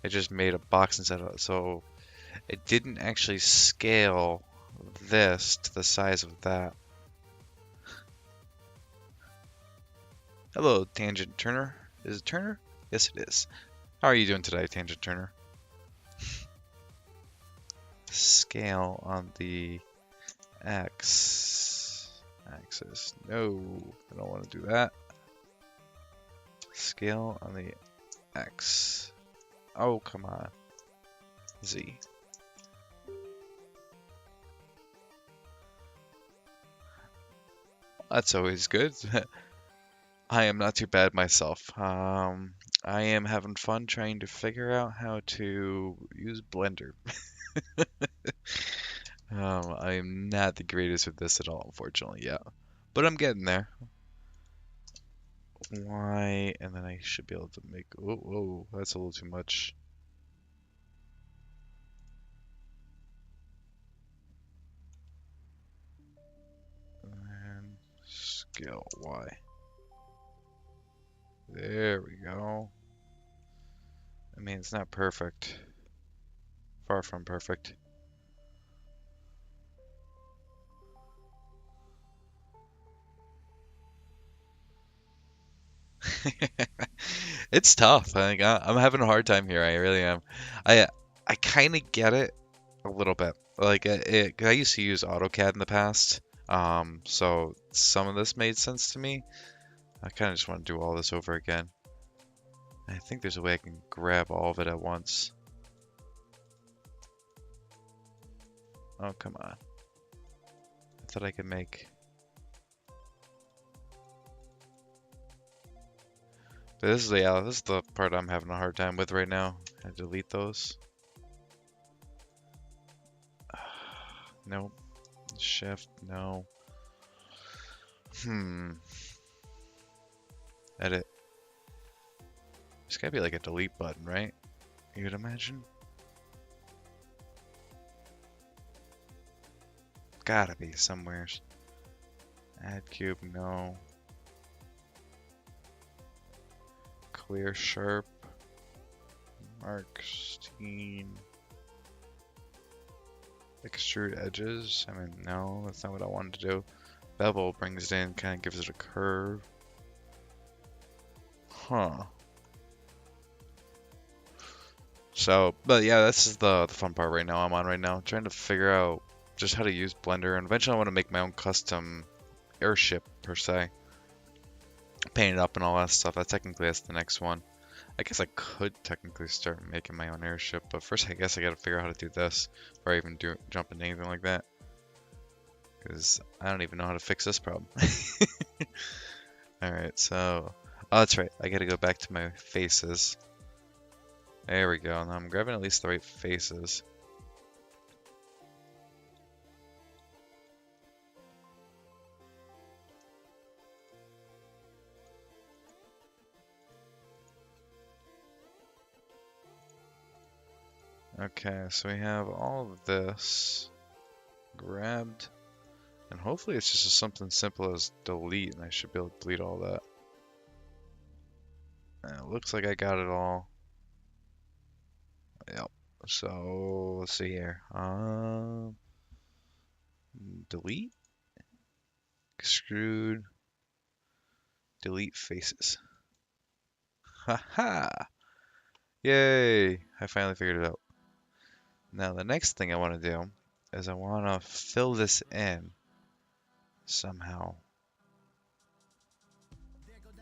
it just made a box instead of, so it didn't actually scale this to the size of that. Hello, Tangent Turner. Is it Turner? Yes, it is. How are you doing today, Tangent Turner? Scale on the X axis. No, I don't want to do that. Scale on the X. Oh, come on. Z. That's always good. I am not too bad myself. I am having fun trying to figure out how to use Blender. I am not the greatest with this at all, unfortunately, yeah. But I'm getting there. Y, and then I should be able to make... Oh, whoa, that's a little too much. And scale Y. There we go. I mean, it's not perfect. Far from perfect. It's tough. I'm having a hard time here. I really am. I kind of get it a little bit. Like 'cause I used to use AutoCAD in the past. So some of this made sense to me. I kind of just want to do all this over again. I think there's a way I can grab all of it at once. Oh, come on. I thought I could make... But this is the part I'm having a hard time with right now. I delete those. Nope. Shift, no. Edit. There's gotta be like a delete button, right? You'd imagine? Gotta be somewhere. Add cube, no. Clear sharp. Mark Steen. Extrude edges. I mean, no, that's not what I wanted to do. Bevel brings it in, kind of gives it a curve. Huh. So, but yeah, this is the fun part right now I'm on right now. Trying to figure out just how to use Blender. And eventually I want to make my own custom airship, per se. Paint it up and all that stuff. Technically, that's the next one. I guess I could technically start making my own airship, but first I guess I gotta figure out how to do this before I even jump into anything like that. Because I don't even know how to fix this problem. Alright, so... Oh, that's right. I gotta go back to my faces. There we go. Now I'm grabbing at least the right faces. Okay, so we have all of this grabbed, and hopefully it's just something simple as delete, and I should be able to delete all that. And it looks like I got it all. Yep. So let's see here. Delete, extrude, delete faces. Haha! Yay! I finally figured it out. Now the next thing I want to do is I want to fill this in somehow.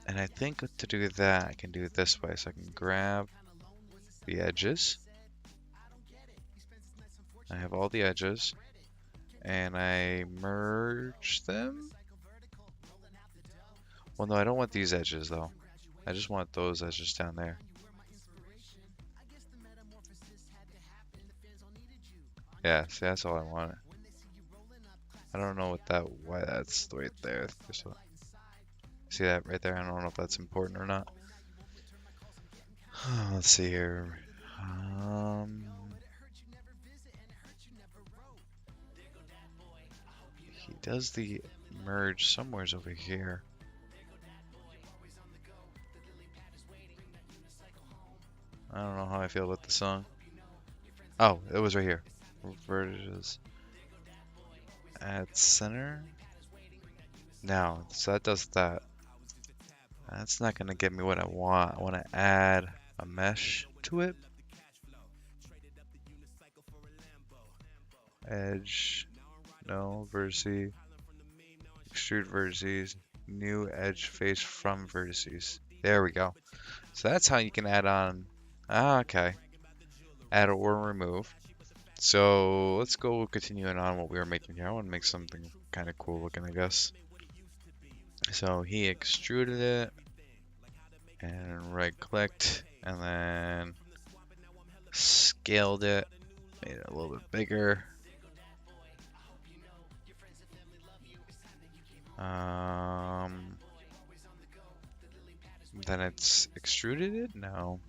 And I think to do that I can do it this way. So I can grab the edges. I have all the edges. And I merge them. Well, no, I don't want these edges though. I just want those edges down there. Yeah, see, that's all I wanted. I don't know why that's right there. See that right there? I don't know if that's important or not. Let's see here. He does the merge somewhere's over here. I don't know how I feel about the song. Oh, it was right here. Vertices. Add center. Now, so that does that. That's not gonna get me what I want. I want to add a mesh to it. Edge. No. Vertices. Extrude vertices. New edge face from vertices. There we go. So that's how you can add on. Okay. Add or remove. So let's go continuing on what we were making here. I want to make something kind of cool looking, I guess. So he extruded it and right clicked and then scaled it, made it a little bit bigger. Then it's extruded it? No.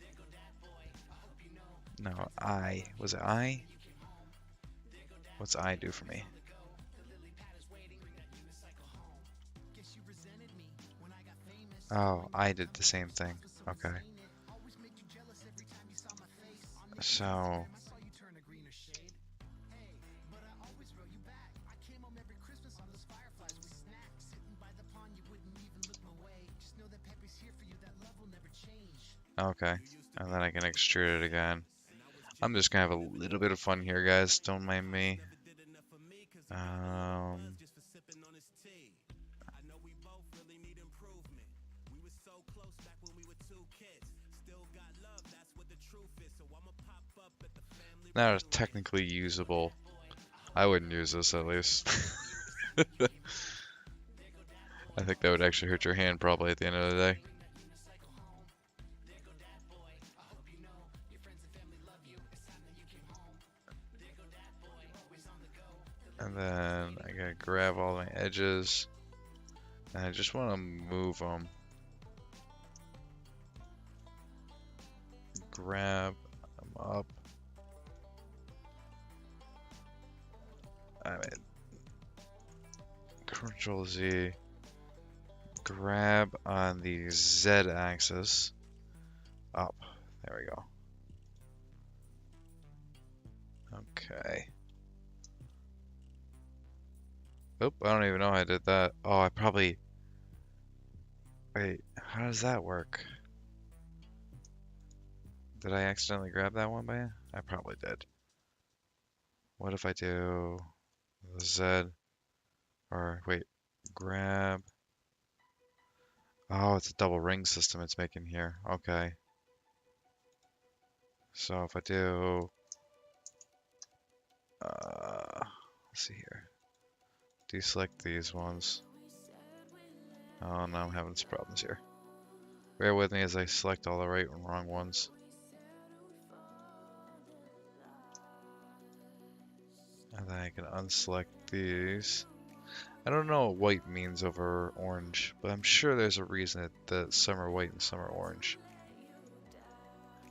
No, I. Was it I? What's I do for me? Oh, I did the same thing. Okay. So... Okay, and then I can extrude it again. I'm just gonna have a little bit of fun here, guys. Don't mind me. Not technically usable. I wouldn't use this at least. I think that would actually hurt your hand probably at the end of the day. And then I gotta grab all my edges. And I just want to move them. Grab them up. I mean, Control Z. Grab on the Z axis. Up. There we go. Okay. Oop, I don't even know how I did that. Oh, I probably... Wait, how does that work? Did I accidentally grab that one by it? I probably did. What if I do the Z? Or, wait, grab... Oh, it's a double ring system it's making here. Okay. So if I do... let's see here. Deselect these ones. Oh no, I'm having some problems here. Bear with me as I select all the right and wrong ones. And then I can unselect these. I don't know what white means over orange, but I'm sure there's a reason that some are white and some are orange.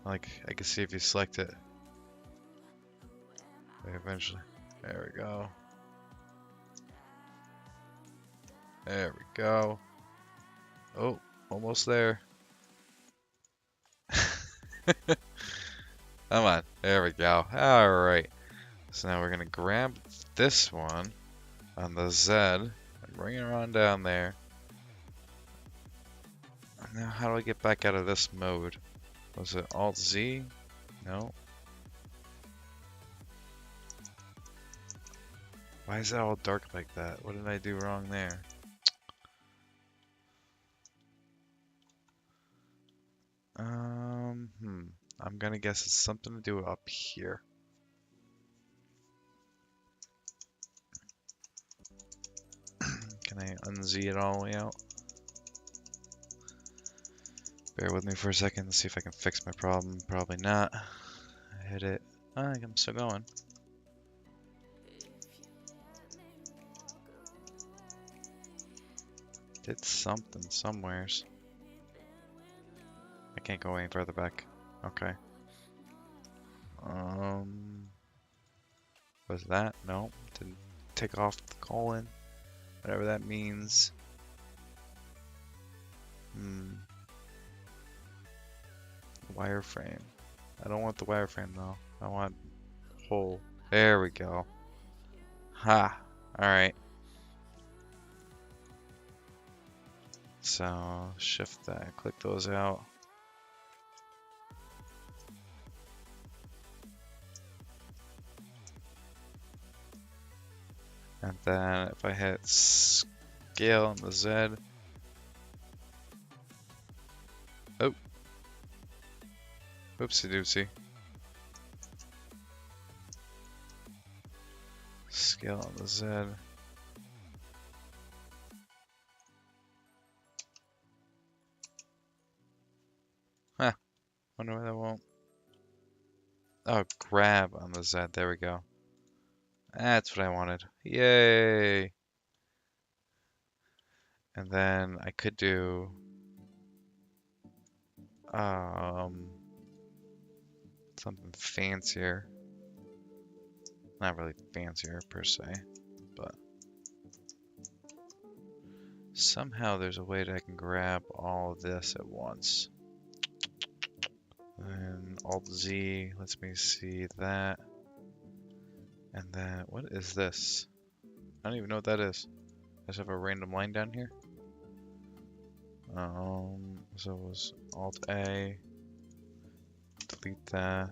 Like, I can see if you select it. Eventually. There we go. There we go. Oh, almost there. Come on. There we go. Alright. So now we're going to grab this one on the Z and bring it on down there. And now how do I get back out of this mode? Was it Alt Z? No. Why is it all dark like that? What did I do wrong there? I'm gonna guess it's something to do up here. Can I unz it all the way out? Bear with me for a second, see if I can fix my problem. Probably not. I hit it. Oh, I'm still going. Did something somewheres. I can't go any further back. Okay. Was that? No. Didn't take off the colon. Whatever that means. Wireframe. I don't want the wireframe though. I want whole. There we go. Ha! Alright. So, shift that, click those out. And then if I hit scale on the Z. Oh. Oopsie doopsie. Scale on the Z. Huh. Wonder why that won't. Oh, grab on the Z. There we go. That's what I wanted. Yay! And then I could do something fancier. Not really fancier per se, but somehow there's a way that I can grab all of this at once. And Alt Z lets me see that. And then, what is this? I don't even know what that is. I just have a random line down here. So it was Alt A. Delete that.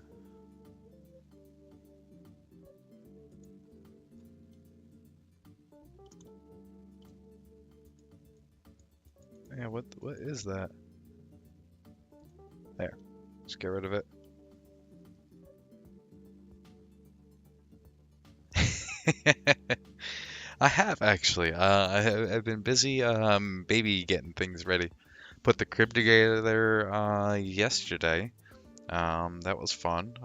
Yeah, what is that? There. Just get rid of it. I have actually. I've been busy baby getting things ready. Put the crib together yesterday, That was fun.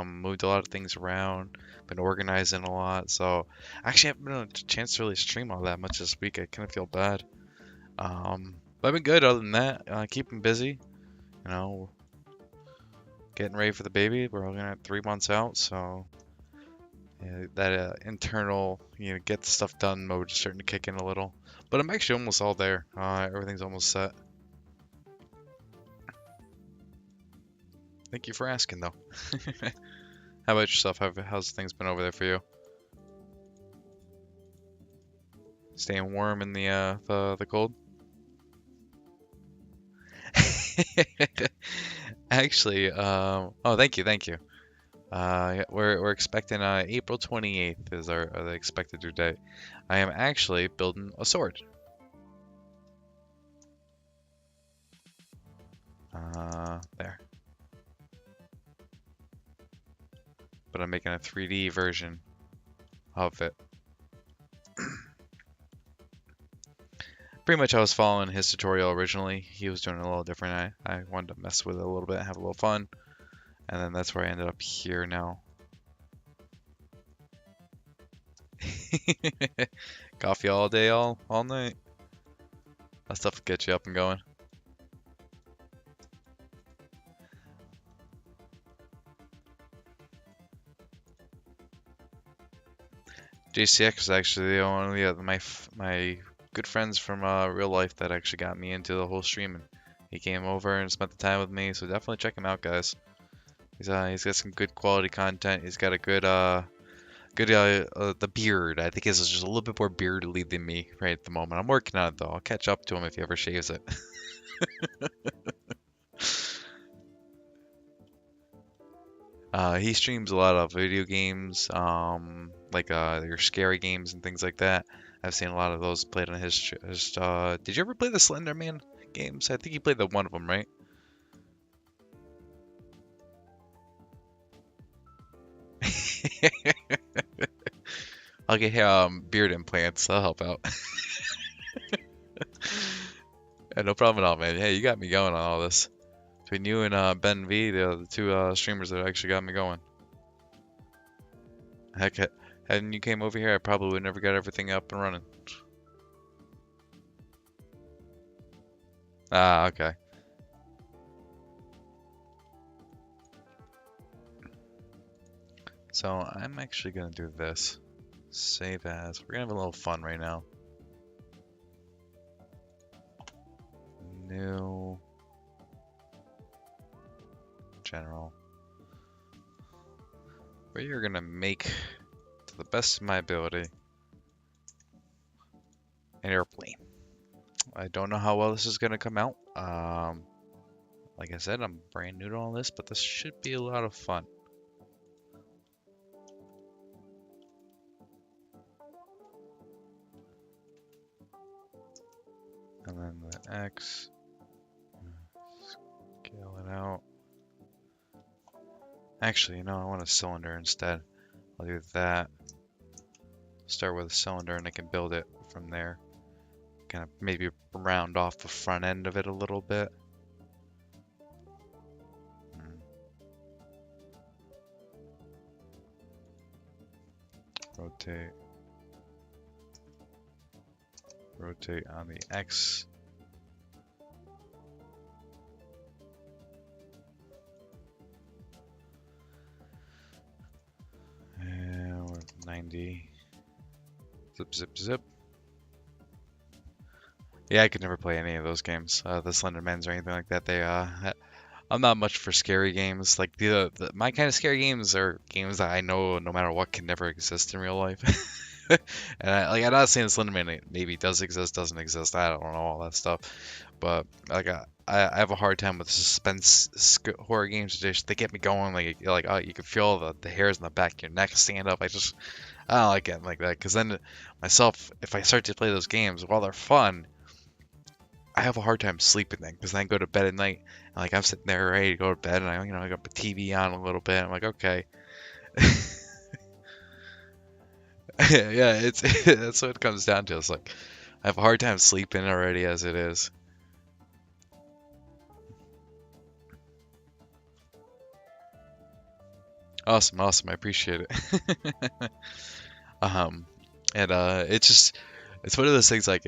Moved a lot of things around, been organizing a lot. So actually, I haven't been a chance to really stream all that much this week. I kind of feel bad. But I've been good other than that. Keeping busy. You know, getting ready for the baby. We're only at 3 months out, so yeah, that internal, get the stuff done mode is starting to kick in a little. But I'm actually almost all there. Everything's almost set. Thank you for asking, though. How about yourself? How's things been over there for you? Staying warm in the cold? Actually, oh, thank you. Yeah, we're expecting April 28th is the expected due date. I am actually building a sword. There. But I'm making a 3D version of it. Pretty much I was following his tutorial originally. He was doing it a little different. I wanted to mess with it a little bit, have a little fun. And then that's where I ended up here now. Coffee all day, all night. That stuff will get you up and going. JCX is actually the only my good friends from real life that actually got me into the whole streaming. He came over and spent the time with me, so definitely check him out, guys. He's got some good quality content. He's got a good the beard. I think he's just a little bit more beardly than me right at the moment. I'm working on it though. I'll catch up to him if he ever shaves it. He streams a lot of video games, like your scary games and things like that. I've seen a lot of those played on his. Did you ever play the Slender Man games? I think you played the one of them, right? I'll get him beard implants. I'll help out. Yeah, no problem at all, man. Hey, you got me going on all this. Between you and Ben V, the two streamers that actually got me going. Heck, hadn't you came over here, I probably would never got everything up and running. Ah, okay. So I'm actually gonna do this. Save as. We're gonna have a little fun right now. New. General. We're gonna make, to the best of my ability, an airplane. I don't know how well this is gonna come out. Like I said, I'm brand new to all this, but this should be a lot of fun. And then the X, scale it out. Actually, I want a cylinder instead. I'll do that. Start with a cylinder and I can build it from there. Kind of maybe round off the front end of it a little bit. Rotate. Rotate on the X. And we're 90. Zip, zip, zip. Yeah, I could never play any of those games, the Slendermans or anything like that. I'm not much for scary games. Like my kind of scary games are games that I know no matter what can never exist in real life. And I'm not saying Slenderman maybe does exist, doesn't exist. I don't know all that stuff, but like I have a hard time with suspense horror games. They get me going. Like oh, you can feel the hairs in the back of your neck stand up. I don't like it like that, because then myself, if I start to play those games, while they're fun, I have a hard time sleeping then, because then I go to bed at night and like I'm sitting there ready to go to bed, and I got the TV on a little bit. I'm like, okay. Yeah, that's what it comes down to. It's like I have a hard time sleeping already as it is. Awesome, awesome. I appreciate it. um, and it's one of those things like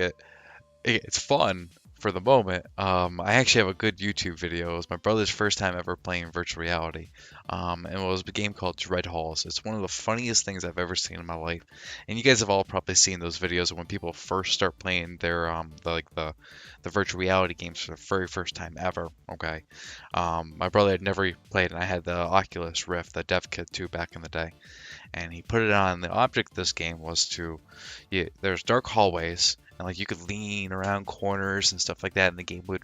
it's fun for the moment. I actually have a good YouTube video. It was my brother's first time ever playing virtual reality. And it was a game called Dread Halls. It's one of the funniest things I've ever seen in my life. And you guys have all probably seen those videos when people first start playing their the virtual reality games for the very first time ever. Okay. My brother had never played, and I had the Oculus Rift, the Dev Kit 2 back in the day, and he put it on. The object of this game was there's dark hallways, and like you could lean around corners and stuff like that, and the game would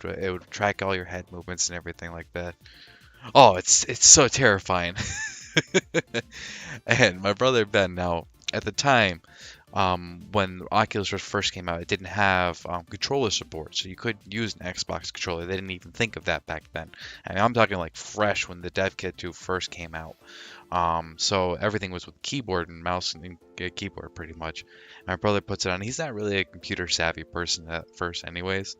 track all your head movements and everything like that. Oh, it's so terrifying. And my brother Ben, now at the time, when Oculus Rift first came out, it didn't have controller support, so you couldn't use an Xbox controller. They didn't even think of that back then. I mean, I'm talking like fresh when the Dev Kit 2 first came out. So everything was with keyboard and mouse and keyboard pretty much. And my brother puts it on. He's not really a computer savvy person at first, anyways.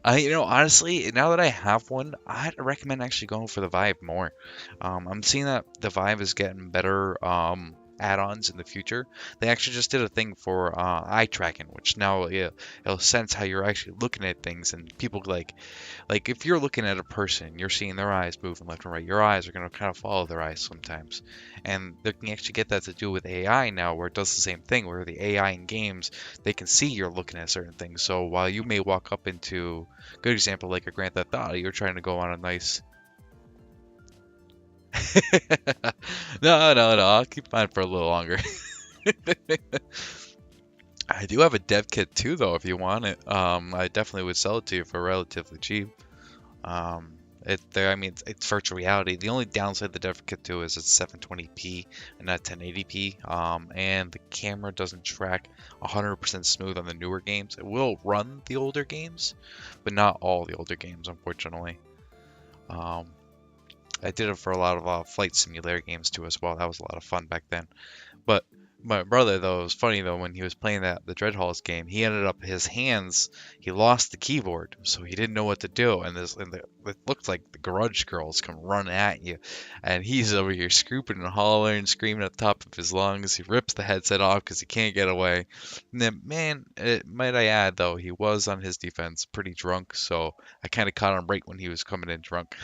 Honestly, now that I have one, I'd recommend actually going for the Vive more. I'm seeing that the Vive is getting better add-ons in the future. They actually just did a thing for eye tracking, which now it'll sense how you're actually looking at things, and people like if you're looking at a person, you're seeing their eyes moving left and right. Your eyes are going to kind of follow their eyes sometimes, and they can actually get that to do with AI now, where it does the same thing, where the AI in games, they can see you're looking at certain things. So while you may walk up into, good example, like a Grand Theft Auto, you're trying to go on a nice no, no, no. I'll keep mine for a little longer. I do have a dev kit too, though, if you want it. I definitely would sell it to you for relatively cheap. I mean, it's virtual reality. The only downside of the dev kit 2 is it's 720p and not 1080p. And the camera doesn't track 100% smooth on the newer games. It will run the older games, but not all the older games, unfortunately. I did it for a lot of flight simulator games too as well. That was a lot of fun back then. But my brother, though, it was funny though, when he was playing the Dread Halls game, he ended up he lost the keyboard, so he didn't know what to do. And it looked like the Garage Girls come running at you, and he's over here scrooping and hollering and screaming at the top of his lungs. He rips the headset off because he can't get away. And then, man, might I add though, he was on his defense pretty drunk, so I kind of caught him right when he was coming in drunk.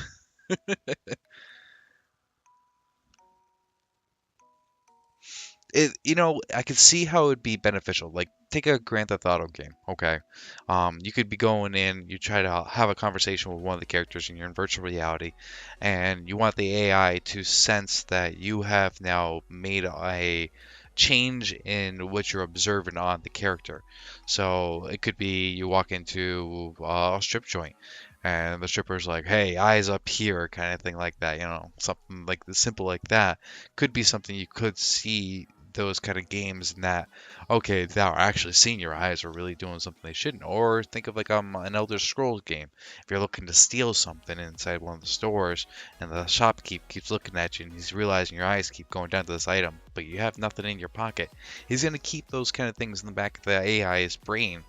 I could see how it would be beneficial. Like, take a Grand Theft Auto game, okay? You could be going in, you try to have a conversation with one of the characters, and you're in virtual reality, and you want the AI to sense that you have now made a change in what you're observing on the character. So it could be you walk into a strip joint, and the stripper's like, "Hey, eyes up here," kind of thing like that. Something like simple like that could be something you could see those kind of games, and that, okay, thou actually seeing your eyes are really doing something they shouldn't. Or think of like an Elder Scrolls game. If you're looking to steal something inside one of the stores, and the shopkeep keeps looking at you, and he's realizing your eyes keep going down to this item, but you have nothing in your pocket, he's going to keep those kind of things in the back of the AI's brain,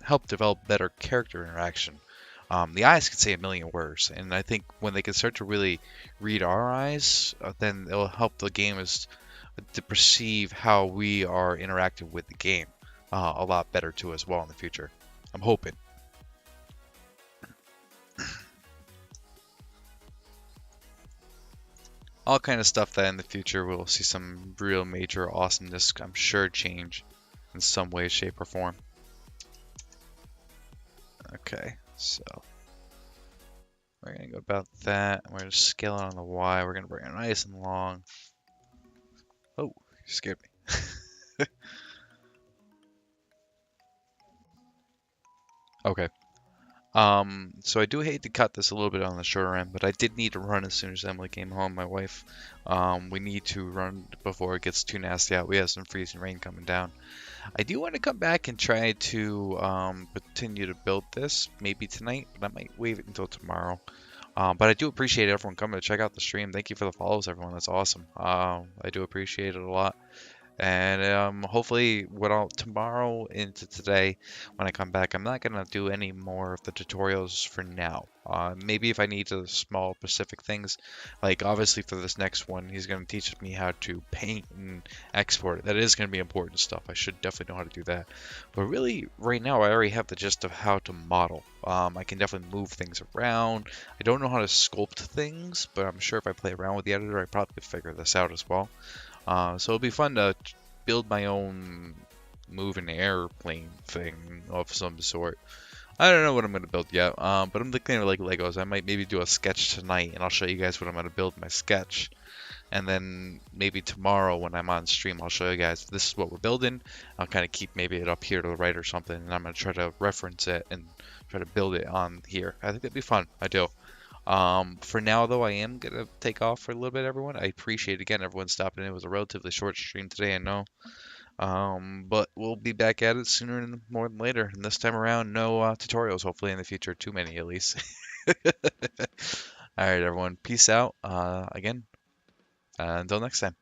help develop better character interaction. The eyes can say a million words, and I think when they can start to really read our eyes, then it'll help the gamers to perceive how we are interacting with the game a lot better too as well in the future. I'm hoping. All kind of stuff that in the future we'll see some real major awesomeness, I'm sure, change in some way, shape, or form. Okay, so we're going to go about that. We're going to scale it on the Y. We're going to bring it nice and long. Oh, you scared me. Okay. So I do hate to cut this a little bit on the shorter end, but I did need to run as soon as Emily came home, my wife. We need to run before it gets too nasty out. We have some freezing rain coming down. I do want to come back and try to continue to build this, maybe tonight, but I might wait until tomorrow. But I do appreciate everyone coming to check out the stream. Thank you for the follows, everyone. That's awesome. I do appreciate it a lot. And hopefully, tomorrow into today, when I come back, I'm not gonna do any more of the tutorials for now. Maybe if I need to small specific things, like obviously for this next one, he's gonna teach me how to paint and export. That is gonna be important stuff. I should definitely know how to do that. But really, right now, I already have the gist of how to model. I can definitely move things around. I don't know how to sculpt things, but I'm sure if I play around with the editor, I probably could figure this out as well. So it'll be fun to build my own moving airplane thing of some sort. I don't know what I'm going to build yet, but I'm looking at like Legos. I might maybe do a sketch tonight, and I'll show you guys what I'm going to build in my sketch. And then maybe tomorrow when I'm on stream, I'll show you guys this is what we're building. I'll kind of keep maybe it up here to the right or something, and I'm going to try to reference it and try to build it on here. I think that'd be fun. I do. For now, though, I am going to take off for a little bit, everyone. I appreciate, again, everyone stopping in. It was a relatively short stream today, I know. But we'll be back at it sooner and more than later. And this time around, no tutorials, hopefully in the future. Too many, at least. All right, everyone. Peace out. Again, until next time.